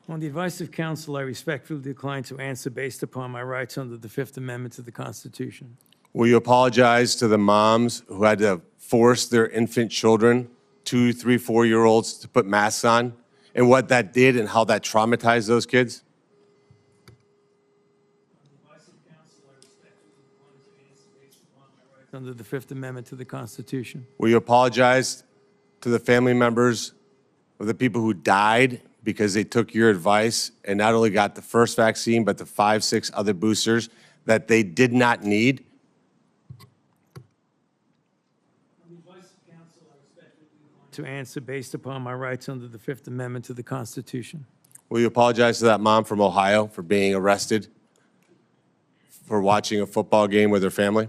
On the advice of counsel, I respectfully decline to answer based upon my rights under the Fifth Amendment to the Constitution. Will you apologize to the moms who had to force their infant children, 2, 3, 4-year-olds, to put masks on, and what that did and how that traumatized those kids? Under the Fifth Amendment to the Constitution. Will you apologize to the family members of the people who died because they took your advice and not only got the first vaccine, but the 5, 6 other boosters that they did not need? To answer based upon my rights under the Fifth Amendment to the Constitution. Will you apologize to that mom from Ohio for being arrested for watching a football game with her family?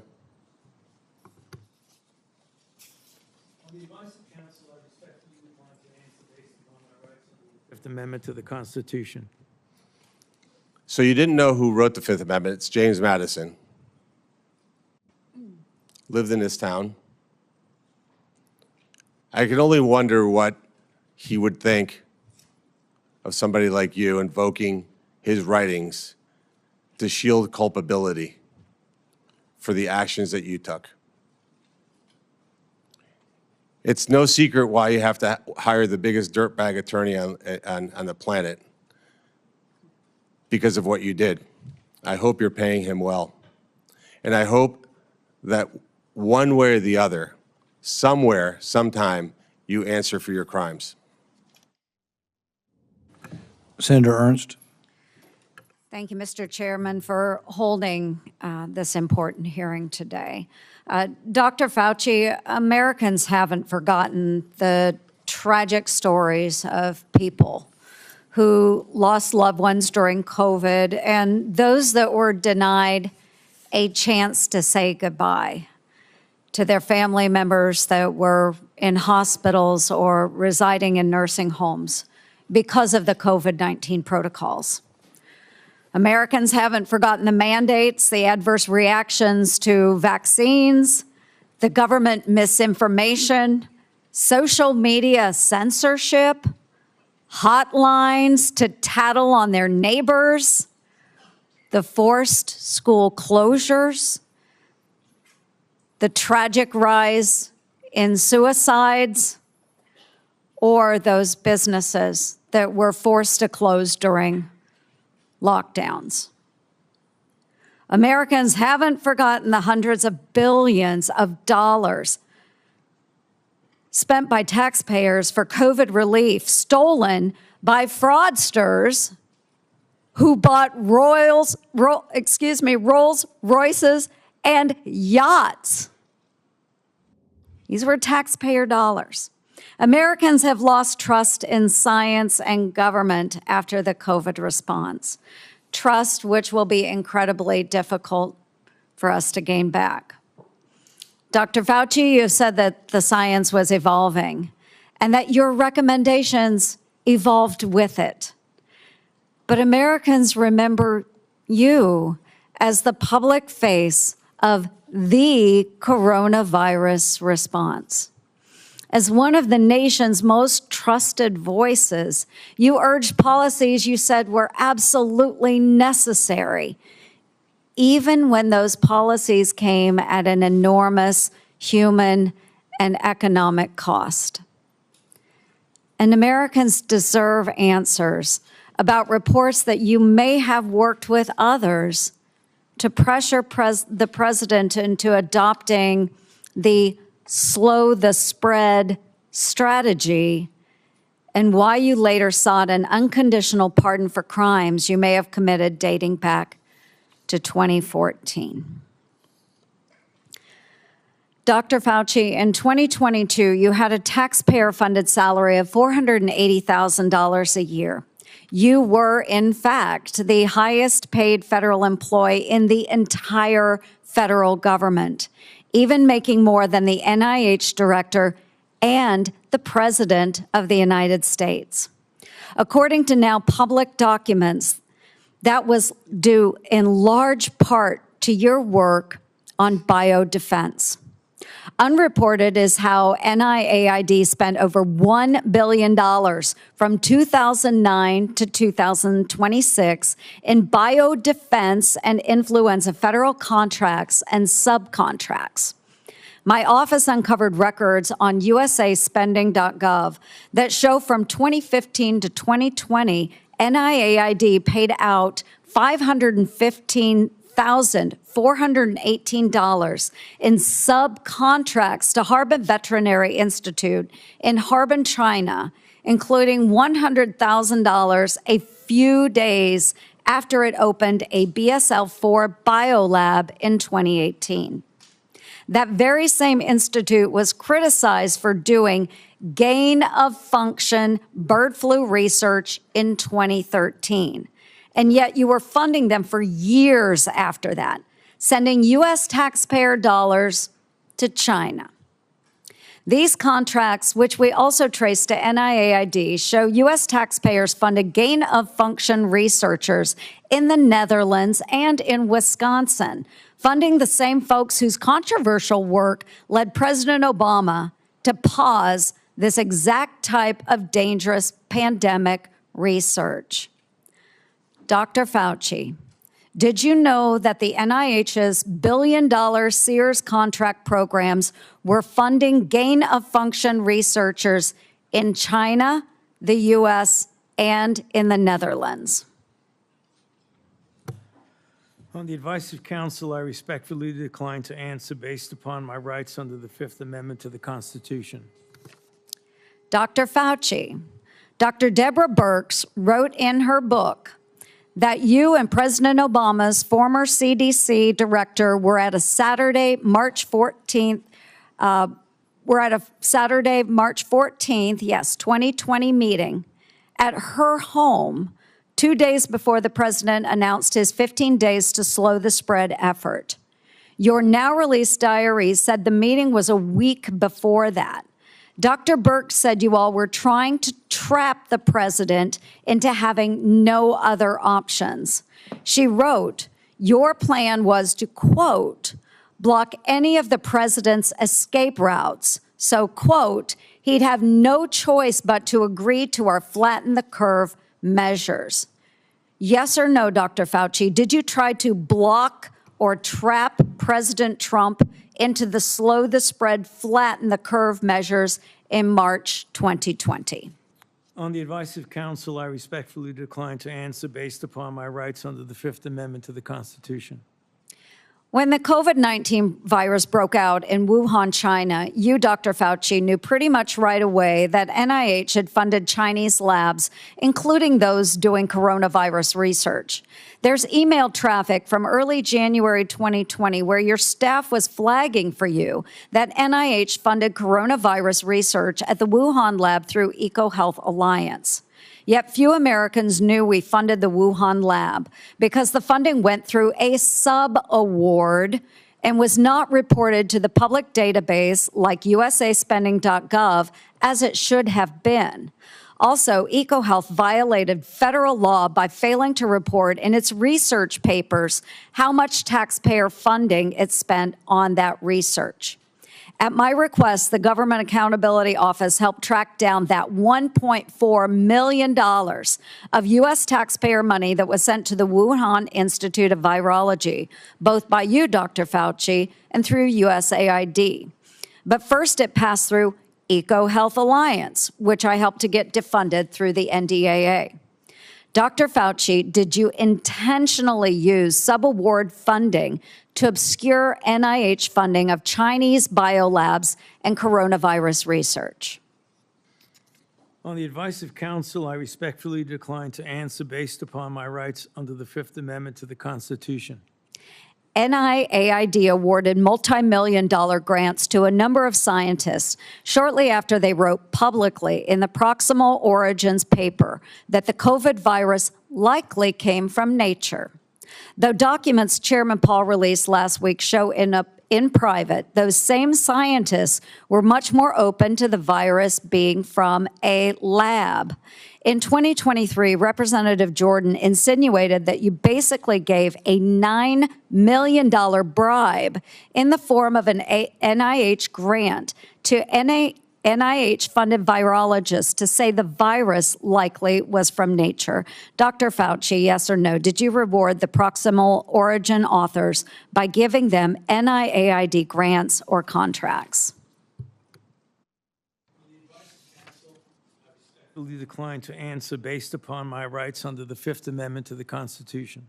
Fifth Amendment to the Constitution. So you didn't know who wrote the Fifth Amendment. It's James Madison. Lived in this town. I can only wonder what he would think of somebody like you invoking his writings to shield culpability for the actions that you took. It's no secret why you have to hire the biggest dirtbag attorney on the planet because of what you did. I hope you're paying him well. And I hope that one way or the other, somewhere, sometime, you answer for your crimes. Senator Ernst. Thank you, Mr. Chairman, for holding this important hearing today. Dr. Fauci, Americans haven't forgotten the tragic stories of people who lost loved ones during COVID and those that were denied a chance to say goodbye to their family members that were in hospitals or residing in nursing homes because of the COVID-19 protocols. Americans haven't forgotten the mandates, the adverse reactions to vaccines, the government misinformation, social media censorship, hotlines to tattle on their neighbors, the forced school closures, the tragic rise in suicides, or those businesses that were forced to close during lockdowns. Americans haven't forgotten the hundreds of billions of dollars spent by taxpayers for COVID relief, stolen by fraudsters who bought Rolls Royces and yachts. These were taxpayer dollars. Americans have lost trust in science and government after the COVID response, trust which will be incredibly difficult for us to gain back. Dr. Fauci, you said that the science was evolving and that your recommendations evolved with it. But Americans remember you as the public face of the coronavirus response. As one of the nation's most trusted voices, you urged policies you said were absolutely necessary, even when those policies came at an enormous human and economic cost. And Americans deserve answers about reports that you may have worked with others to pressure the president into adopting the slow the spread strategy, and why you later sought an unconditional pardon for crimes you may have committed dating back to 2014. Dr. Fauci, in 2022, you had a taxpayer-funded salary of $480,000 a year. You were, in fact, the highest paid federal employee in the entire federal government, even making more than the NIH director and the President of the United States. According to now public documents, that was due in large part to your work on biodefense. Unreported is how NIAID spent over $1 billion from 2009 to 2026 in biodefense and influenza federal contracts and subcontracts. My office uncovered records on usaspending.gov that show from 2015 to 2020, NIAID paid out $515,418 in subcontracts to Harbin Veterinary Institute in Harbin, China, including $100,000 a few days after it opened a BSL-4 biolab in 2018. That very same institute was criticized for doing gain-of-function bird flu research in 2013. And yet you were funding them for years after that, sending U.S. taxpayer dollars to China. These contracts, which we also trace to NIAID, show U.S. taxpayers funded gain-of-function researchers in the Netherlands and in Wisconsin, funding the same folks whose controversial work led President Obama to pause this exact type of dangerous pandemic research. Dr. Fauci, did you know that the NIH's billion-dollar Sears contract programs were funding gain-of-function researchers in China, the U.S., and in the Netherlands? On the advice of counsel, I respectfully decline to answer based upon my rights under the Fifth Amendment to the Constitution. Dr. Fauci, Dr. Deborah Birx wrote in her book that you and President Obama's former CDC director were at a Saturday, March 14th, 2020 meeting at her home 2 days before the president announced his 15 days to slow the spread effort. Your now released diary said the meeting was a week before that. Dr. Birx said you all were trying to trap the president into having no other options. She wrote, your plan was to, quote, block any of the president's escape routes. So, quote, he'd have no choice but to agree to our flatten the curve measures. Yes or no, Dr. Fauci, did you try to block or trap President Trump into the slow the spread, flatten the curve measures in March 2020? On the advice of counsel, I respectfully decline to answer based upon my rights under the Fifth Amendment to the Constitution. When the COVID-19 virus broke out in Wuhan, China, you, Dr. Fauci, knew pretty much right away that NIH had funded Chinese labs, including those doing coronavirus research. There's email traffic from early January 2020 where your staff was flagging for you that NIH funded coronavirus research at the Wuhan lab through EcoHealth Alliance. Yet few Americans knew we funded the Wuhan lab because the funding went through a sub-award and was not reported to the public database like usaspending.gov as it should have been. Also, EcoHealth violated federal law by failing to report in its research papers how much taxpayer funding it spent on that research. At my request, the Government Accountability Office helped track down that $1.4 million of U.S. taxpayer money that was sent to the Wuhan Institute of Virology, both by you, Dr. Fauci, and through USAID. But first it passed through EcoHealth Alliance, which I helped to get defunded through the NDAA. Dr. Fauci, did you intentionally use subaward funding to obscure NIH funding of Chinese biolabs and coronavirus research? On the advice of counsel, I respectfully decline to answer based upon my rights under the Fifth Amendment to the Constitution. NIAID awarded multi-million-dollar grants to a number of scientists shortly after they wrote publicly in the Proximal Origins paper that the COVID virus likely came from nature. Though documents Chairman Paul released last week show in in private, those same scientists were much more open to the virus being from a lab. In 2023, Representative Jordan insinuated that you basically gave a $9 million bribe in the form of an NIH grant to NIH-funded virologists to say the virus likely was from nature. Dr. Fauci, yes or no, did you reward the proximal origin authors by giving them NIAID grants or contracts? I respectfully decline to answer based upon my rights under the Fifth Amendment to the Constitution.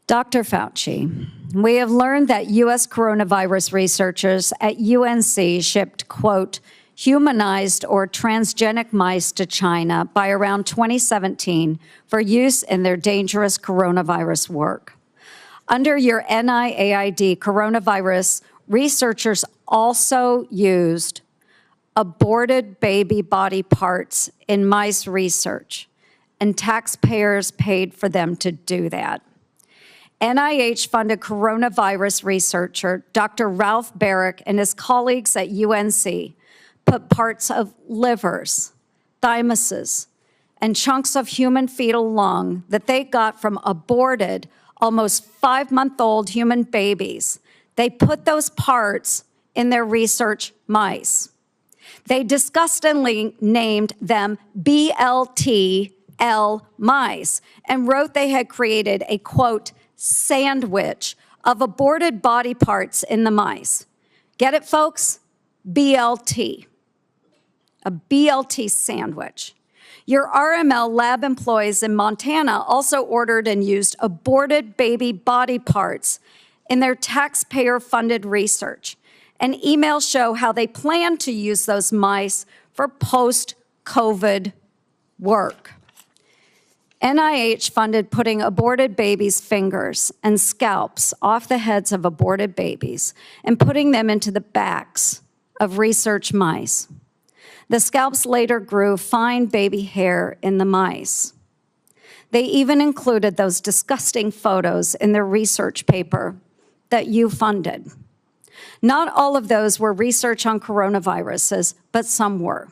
Dr. Fauci, we have learned that U.S. coronavirus researchers at UNC shipped, quote, humanized or transgenic mice to China by around 2017 for use in their dangerous coronavirus work. Under your NIAID coronavirus, researchers also used aborted baby body parts in mice research, and taxpayers paid for them to do that. NIH-funded coronavirus researcher Dr. Ralph Barrick and his colleagues at UNC put parts of livers, thymuses, and chunks of human fetal lung that they got from aborted, almost 5-month-old human babies. They put those parts in their research mice. They disgustingly named them BLTL mice and wrote they had created a, quote, sandwich of aborted body parts in the mice. Get it, folks? BLT. A BLT sandwich. Your RML lab employees in Montana also ordered and used aborted baby body parts in their taxpayer-funded research. And emails show how they plan to use those mice for post-COVID work. NIH funded putting aborted babies' fingers and scalps off the heads of aborted babies and putting them into the backs of research mice. The scalps later grew fine baby hair in the mice. They even included those disgusting photos in their research paper that you funded. Not all of those were research on coronaviruses, but some were.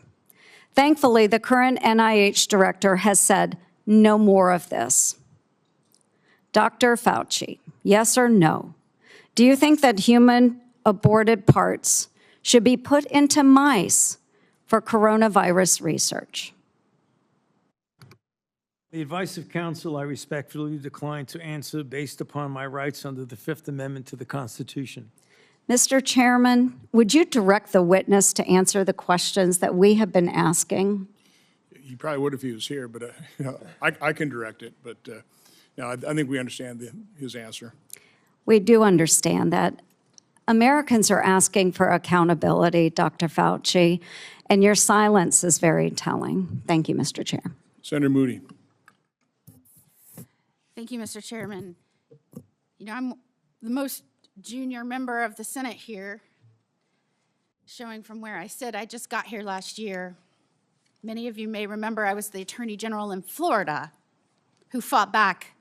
Thankfully, the current NIH director has said no more of this. Dr. Fauci, yes or no, do you think that human aborted parts should be put into mice for coronavirus research? The advice of counsel, I respectfully decline to answer based upon my rights under the Fifth Amendment to the Constitution. Mr. Chairman, would you direct the witness to answer the questions that we have been asking? He probably would if he was here, but I can direct it. But I think we understand his answer. We do understand that. Americans are asking for accountability, Dr. Fauci, and your silence is very telling. Thank you, Mr. Chair. Senator Moody. Thank you, Mr. Chairman. You know, I'm the most junior member of the Senate here, showing from where I sit. I just got here last year. Many of you may remember I was the Attorney General in Florida who fought back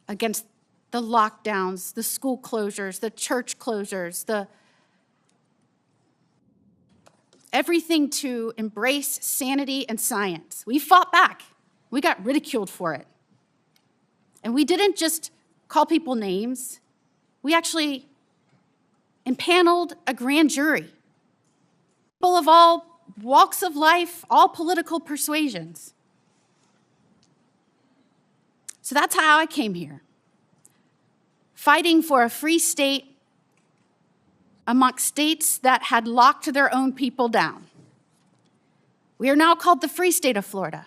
against the lockdowns, the school closures, the church closures, everything to embrace sanity and science. We fought back. We got ridiculed for it. And we didn't just call people names. We actually impaneled a grand jury. People of all walks of life, all political persuasions. So that's how I came here. Fighting for a free state amongst states that had locked their own people down. We are now called the Free State of Florida.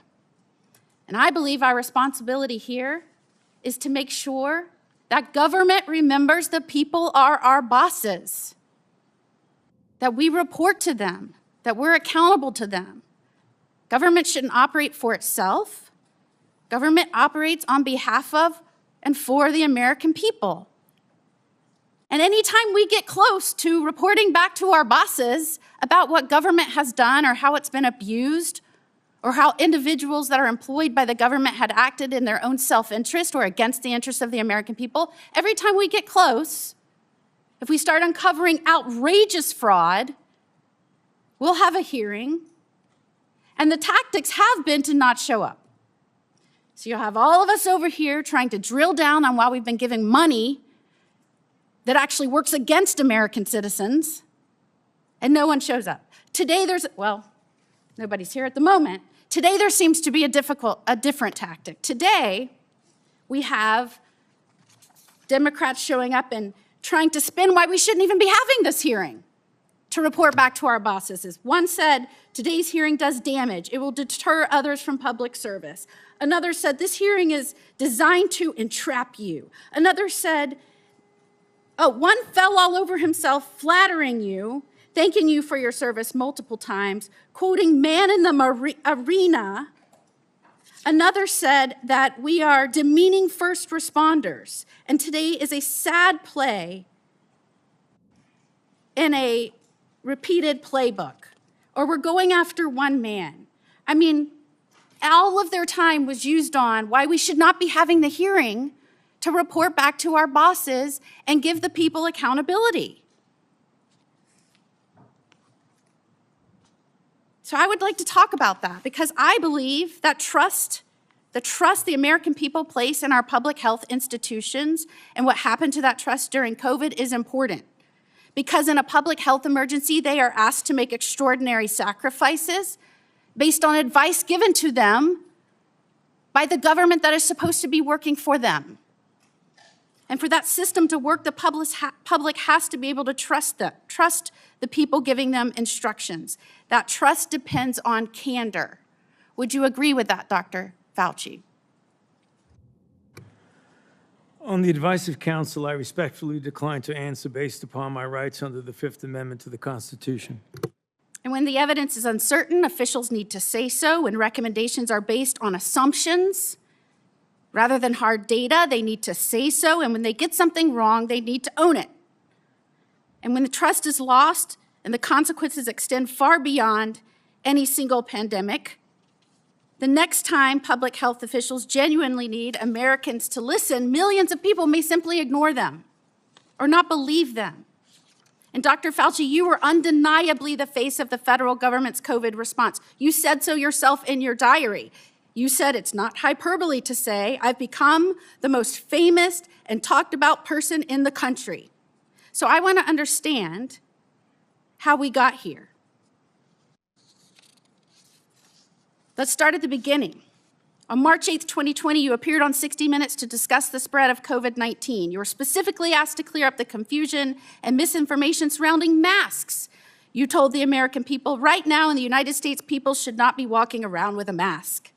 And I believe our responsibility here is to make sure that government remembers the people are our bosses, that we report to them, that we're accountable to them. Government shouldn't operate for itself. Government operates on behalf of and for the American people. And anytime we get close to reporting back to our bosses about what government has done or how it's been abused, or how individuals that are employed by the government had acted in their own self-interest or against the interests of the American people, every time we get close, if we start uncovering outrageous fraud, we'll have a hearing. And the tactics have been to not show up. So you'll have all of us over here trying to drill down on why we've been giving money that actually works against American citizens, and no one shows up. Today nobody's here at the moment. Today there seems to be a different tactic. Today we have Democrats showing up and trying to spin why we shouldn't even be having this hearing to report back to our bosses. One said, today's hearing does damage. It will deter others from public service. Another said, this hearing is designed to entrap you. Another said, one fell all over himself, flattering you, thanking you for your service multiple times, quoting man in the arena. Another said that we are demeaning first responders. And today is a sad play in a repeated playbook. Or we're going after one man. I mean, all of their time was used on why we should not be having the hearing to report back to our bosses and give the people accountability. So I would like to talk about that because I believe that the trust the American people place in our public health institutions and what happened to that trust during COVID is important. Because in a public health emergency, they are asked to make extraordinary sacrifices based on advice given to them by the government that is supposed to be working for them. And for that system to work, the public has to be able to trust the people giving them instructions. That trust depends on candor. Would you agree with that, Dr. Fauci? On the advice of counsel, I respectfully decline to answer based upon my rights under the Fifth Amendment to the Constitution. And when the evidence is uncertain, officials need to say so. When recommendations are based on assumptions rather than hard data, they need to say so. And when they get something wrong, they need to own it. And when the trust is lost and the consequences extend far beyond any single pandemic, the next time public health officials genuinely need Americans to listen, millions of people may simply ignore them or not believe them. And Dr. Fauci, you were undeniably the face of the federal government's COVID response. You said so yourself in your diary. You said it's not hyperbole to say, I've become the most famous and talked about person in the country. So I want to understand how we got here. Let's start at the beginning. On March 8th, 2020, you appeared on 60 Minutes to discuss the spread of COVID-19. You were specifically asked to clear up the confusion and misinformation surrounding masks. You told the American people, right now in the United States, people should not be walking around with a mask.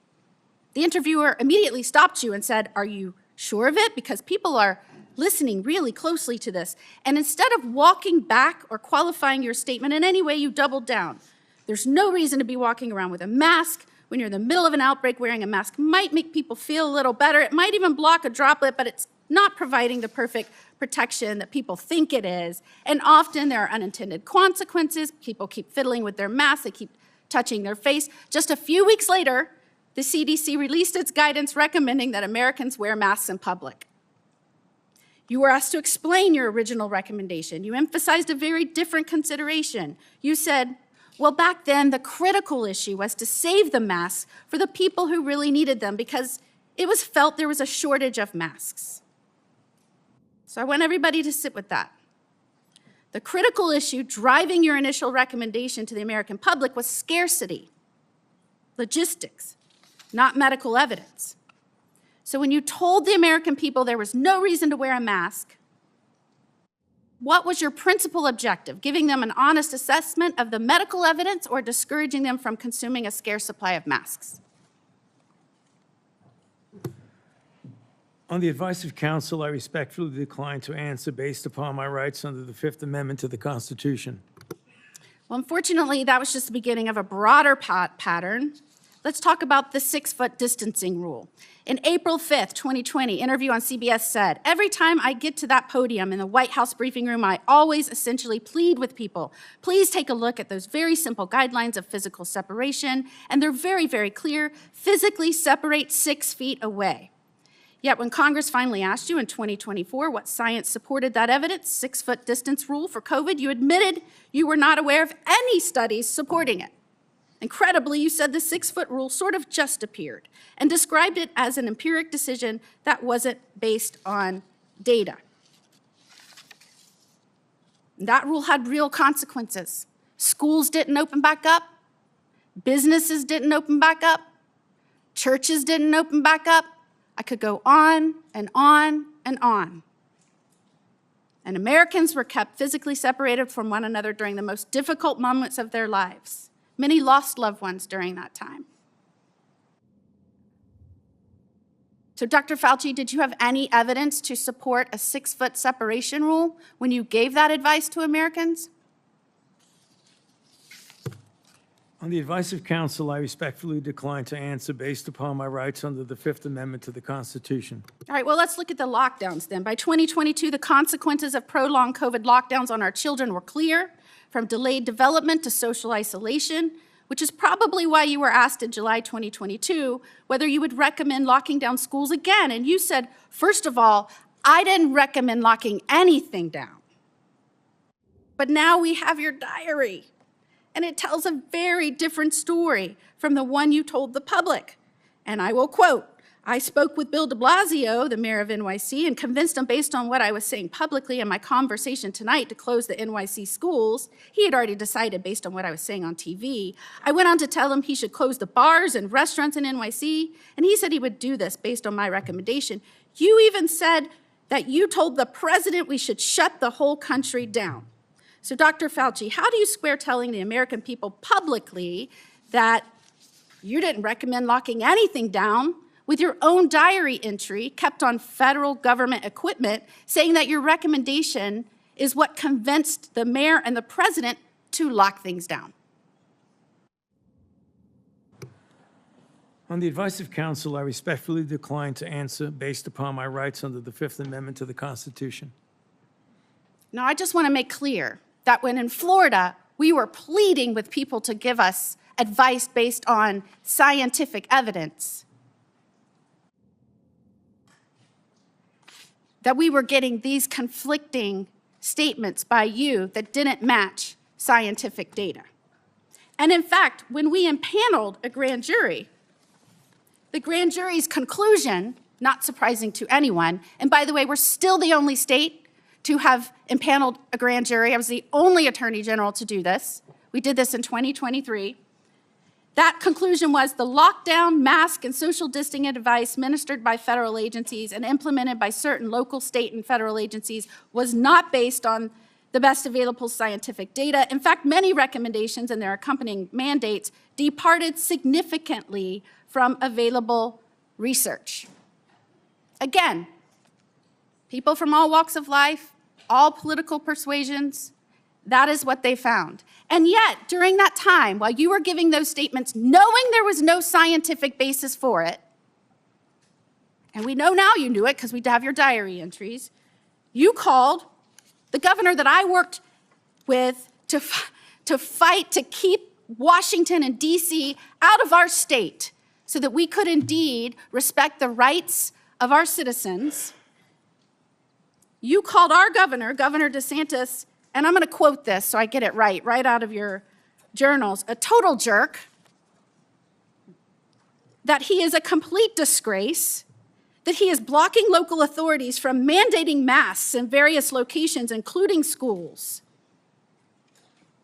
The interviewer immediately stopped you and said, are you sure of it? Because people are listening really closely to this. And instead of walking back or qualifying your statement in any way, you doubled down. There's no reason to be walking around with a mask. When you're in the middle of an outbreak, wearing a mask might make people feel a little better. It might even block a droplet, but it's not providing the perfect protection that people think it is. And often there are unintended consequences. People keep fiddling with their masks. They keep touching their face. Just a few weeks later, the CDC released its guidance recommending that Americans wear masks in public. You were asked to explain your original recommendation. You emphasized a very different consideration. You said, well, back then, the critical issue was to save the masks for the people who really needed them because it was felt there was a shortage of masks. So I want everybody to sit with that. The critical issue driving your initial recommendation to the American public was scarcity, logistics, not medical evidence. So when you told the American people there was no reason to wear a mask, what was your principal objective? Giving them an honest assessment of the medical evidence or discouraging them from consuming a scarce supply of masks? On the advice of counsel, I respectfully decline to answer based upon my rights under the Fifth Amendment to the Constitution. Well, unfortunately, that was just the beginning of a broader pattern. Let's talk about the 6-foot distancing rule. In April 5th, 2020, interview on CBS said, every time I get to that podium in the White House briefing room, I always essentially plead with people. Please take a look at those very simple guidelines of physical separation, and they're very, very clear. Physically separate 6 feet away. Yet when Congress finally asked you in 2024 what science supported that evidence, 6-foot distance rule for COVID, you admitted you were not aware of any studies supporting it. Incredibly, you said the 6-foot rule sort of just appeared and described it as an empiric decision that wasn't based on data. That rule had real consequences. Schools didn't open back up. Businesses didn't open back up. Churches didn't open back up. I could go on and on and on. And Americans were kept physically separated from one another during the most difficult moments of their lives. Many lost loved ones during that time. So, Dr. Fauci, did you have any evidence to support a 6-foot separation rule when you gave that advice to Americans? On the advice of counsel, I respectfully decline to answer based upon my rights under the Fifth Amendment to the Constitution. All right, well, let's look at the lockdowns then. By 2022, the consequences of prolonged COVID lockdowns on our children were clear, from delayed development to social isolation, which is probably why you were asked in July 2022 whether you would recommend locking down schools again. And you said, first of all, I didn't recommend locking anything down. But now we have your diary. And it tells a very different story from the one you told the public. And I will quote, I spoke with Bill de Blasio, the mayor of NYC, and convinced him based on what I was saying publicly in my conversation tonight to close the NYC schools. He had already decided based on what I was saying on TV. I went on to tell him he should close the bars and restaurants in NYC, and he said he would do this based on my recommendation. You even said that you told the president we should shut the whole country down. So, Dr. Fauci, how do you square telling the American people publicly that you didn't recommend locking anything down with your own diary entry kept on federal government equipment saying that your recommendation is what convinced the mayor and the president to lock things down? On the advice of counsel, I respectfully decline to answer based upon my rights under the Fifth Amendment to the Constitution. Now, I just want to make clear that when in Florida, we were pleading with people to give us advice based on scientific evidence, that we were getting these conflicting statements by you that didn't match scientific data. And in fact, when we impaneled a grand jury, the grand jury's conclusion, not surprising to anyone, and by the way, we're still the only state to have impaneled a grand jury. I was the only attorney general to do this. We did this in 2023. That conclusion was the lockdown, mask, and social distancing advice ministered by federal agencies and implemented by certain local, state, and federal agencies was not based on the best available scientific data. In fact, many recommendations and their accompanying mandates departed significantly from available research. Again, people from all walks of life, all political persuasions, that is what they found. And yet, during that time, while you were giving those statements, knowing there was no scientific basis for it, and we know now you knew it because we have your diary entries, you called the governor that I worked with to fight to keep Washington and D.C. out of our state so that we could indeed respect the rights of our citizens. You called our governor, Governor DeSantis, and I'm going to quote this so I get it right out of your journals, a total jerk, that he is a complete disgrace, that he is blocking local authorities from mandating masks in various locations, including schools.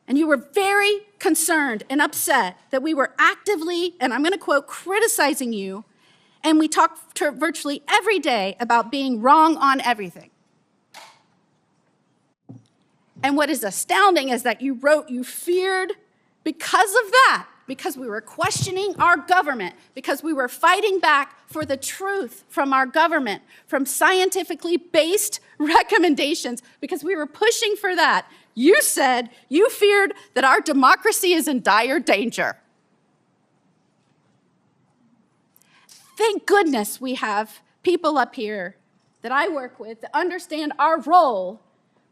And you were very concerned and upset that we were actively, and I'm going to quote, criticizing you, and we talked virtually every day about being wrong on everything. And what is astounding is that you wrote you feared because of that, because we were questioning our government, because we were fighting back for the truth from our government, from scientifically based recommendations, because we were pushing for that. You said you feared that our democracy is in dire danger. Thank goodness we have people up here that I work with that understand our role,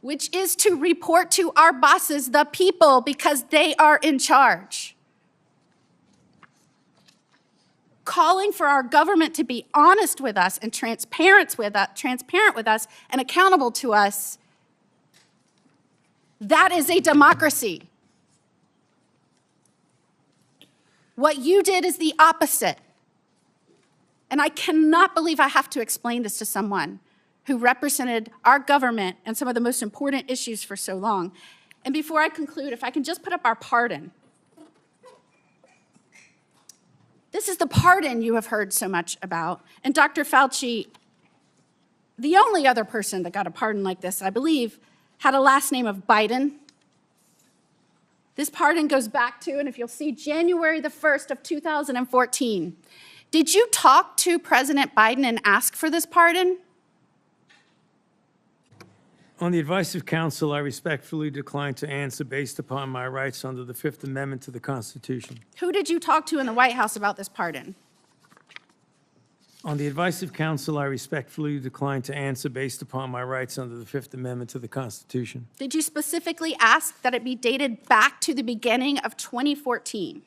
which is to report to our bosses, the people, because they are in charge. calling for our government to be honest with us and transparent with us and accountable to us, that is a democracy. What you did is the opposite. And I cannot believe I have to explain this to someone who represented our government and some of the most important issues for so long. And before I conclude, if I can just put up our pardon. This is the pardon you have heard so much about. And Dr. Fauci, the only other person that got a pardon like this, I believe, had a last name of Biden. This pardon goes back to, and if you'll see, January the 1st of 2014. Did you talk to President Biden and ask for this pardon? On the advice of counsel, I respectfully decline to answer based upon my rights under the Fifth Amendment to the Constitution. Who did you talk to in the White House about this pardon? On the advice of counsel, I respectfully decline to answer based upon my rights under the Fifth Amendment to the Constitution. Did you specifically ask that it be dated back to the beginning of 2014?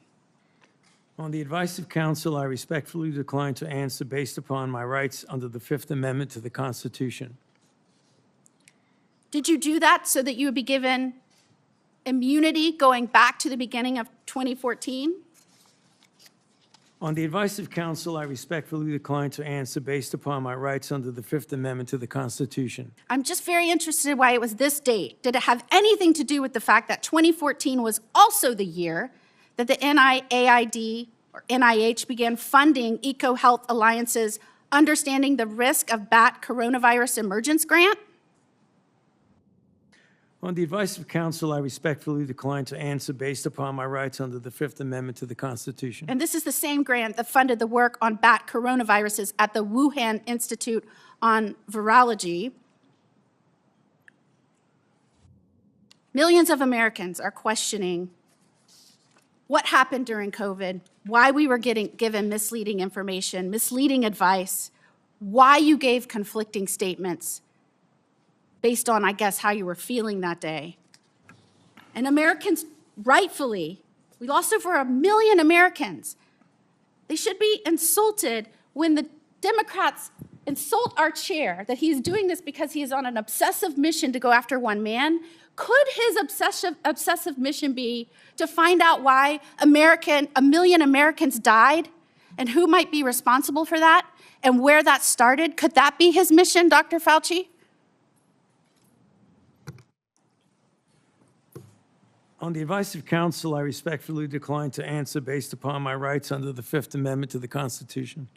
On the advice of counsel, I respectfully decline to answer based upon my rights under the Fifth Amendment to the Constitution. Did you do that so that you would be given immunity going back to the beginning of 2014? On the advice of counsel, I respectfully decline to answer based upon my rights under the Fifth Amendment to the Constitution. I'm just very interested why it was this date. Did it have anything to do with the fact that 2014 was also the year that the NIAID or NIH began funding EcoHealth Alliance's Understanding the Risk of Bat Coronavirus Emergence grant? On the advice of counsel, I respectfully decline to answer based upon my rights under the Fifth Amendment to the Constitution. And this is the same grant that funded the work on bat coronaviruses at the Wuhan Institute on Virology. Millions of Americans are questioning what happened during COVID, why we were given misleading information, misleading advice, why you gave conflicting statements based on, I guess, how you were feeling that day. And Americans, rightfully, we lost over 1 million Americans. They should be insulted when the Democrats insult our chair that he is doing this because he is on an obsessive mission to go after one man. Could his obsessive mission be to find out why 1 million Americans died and who might be responsible for that and where that started? Could that be his mission, Dr. Fauci? On the advice of counsel, I respectfully decline to answer based upon my rights under the Fifth Amendment to the Constitution.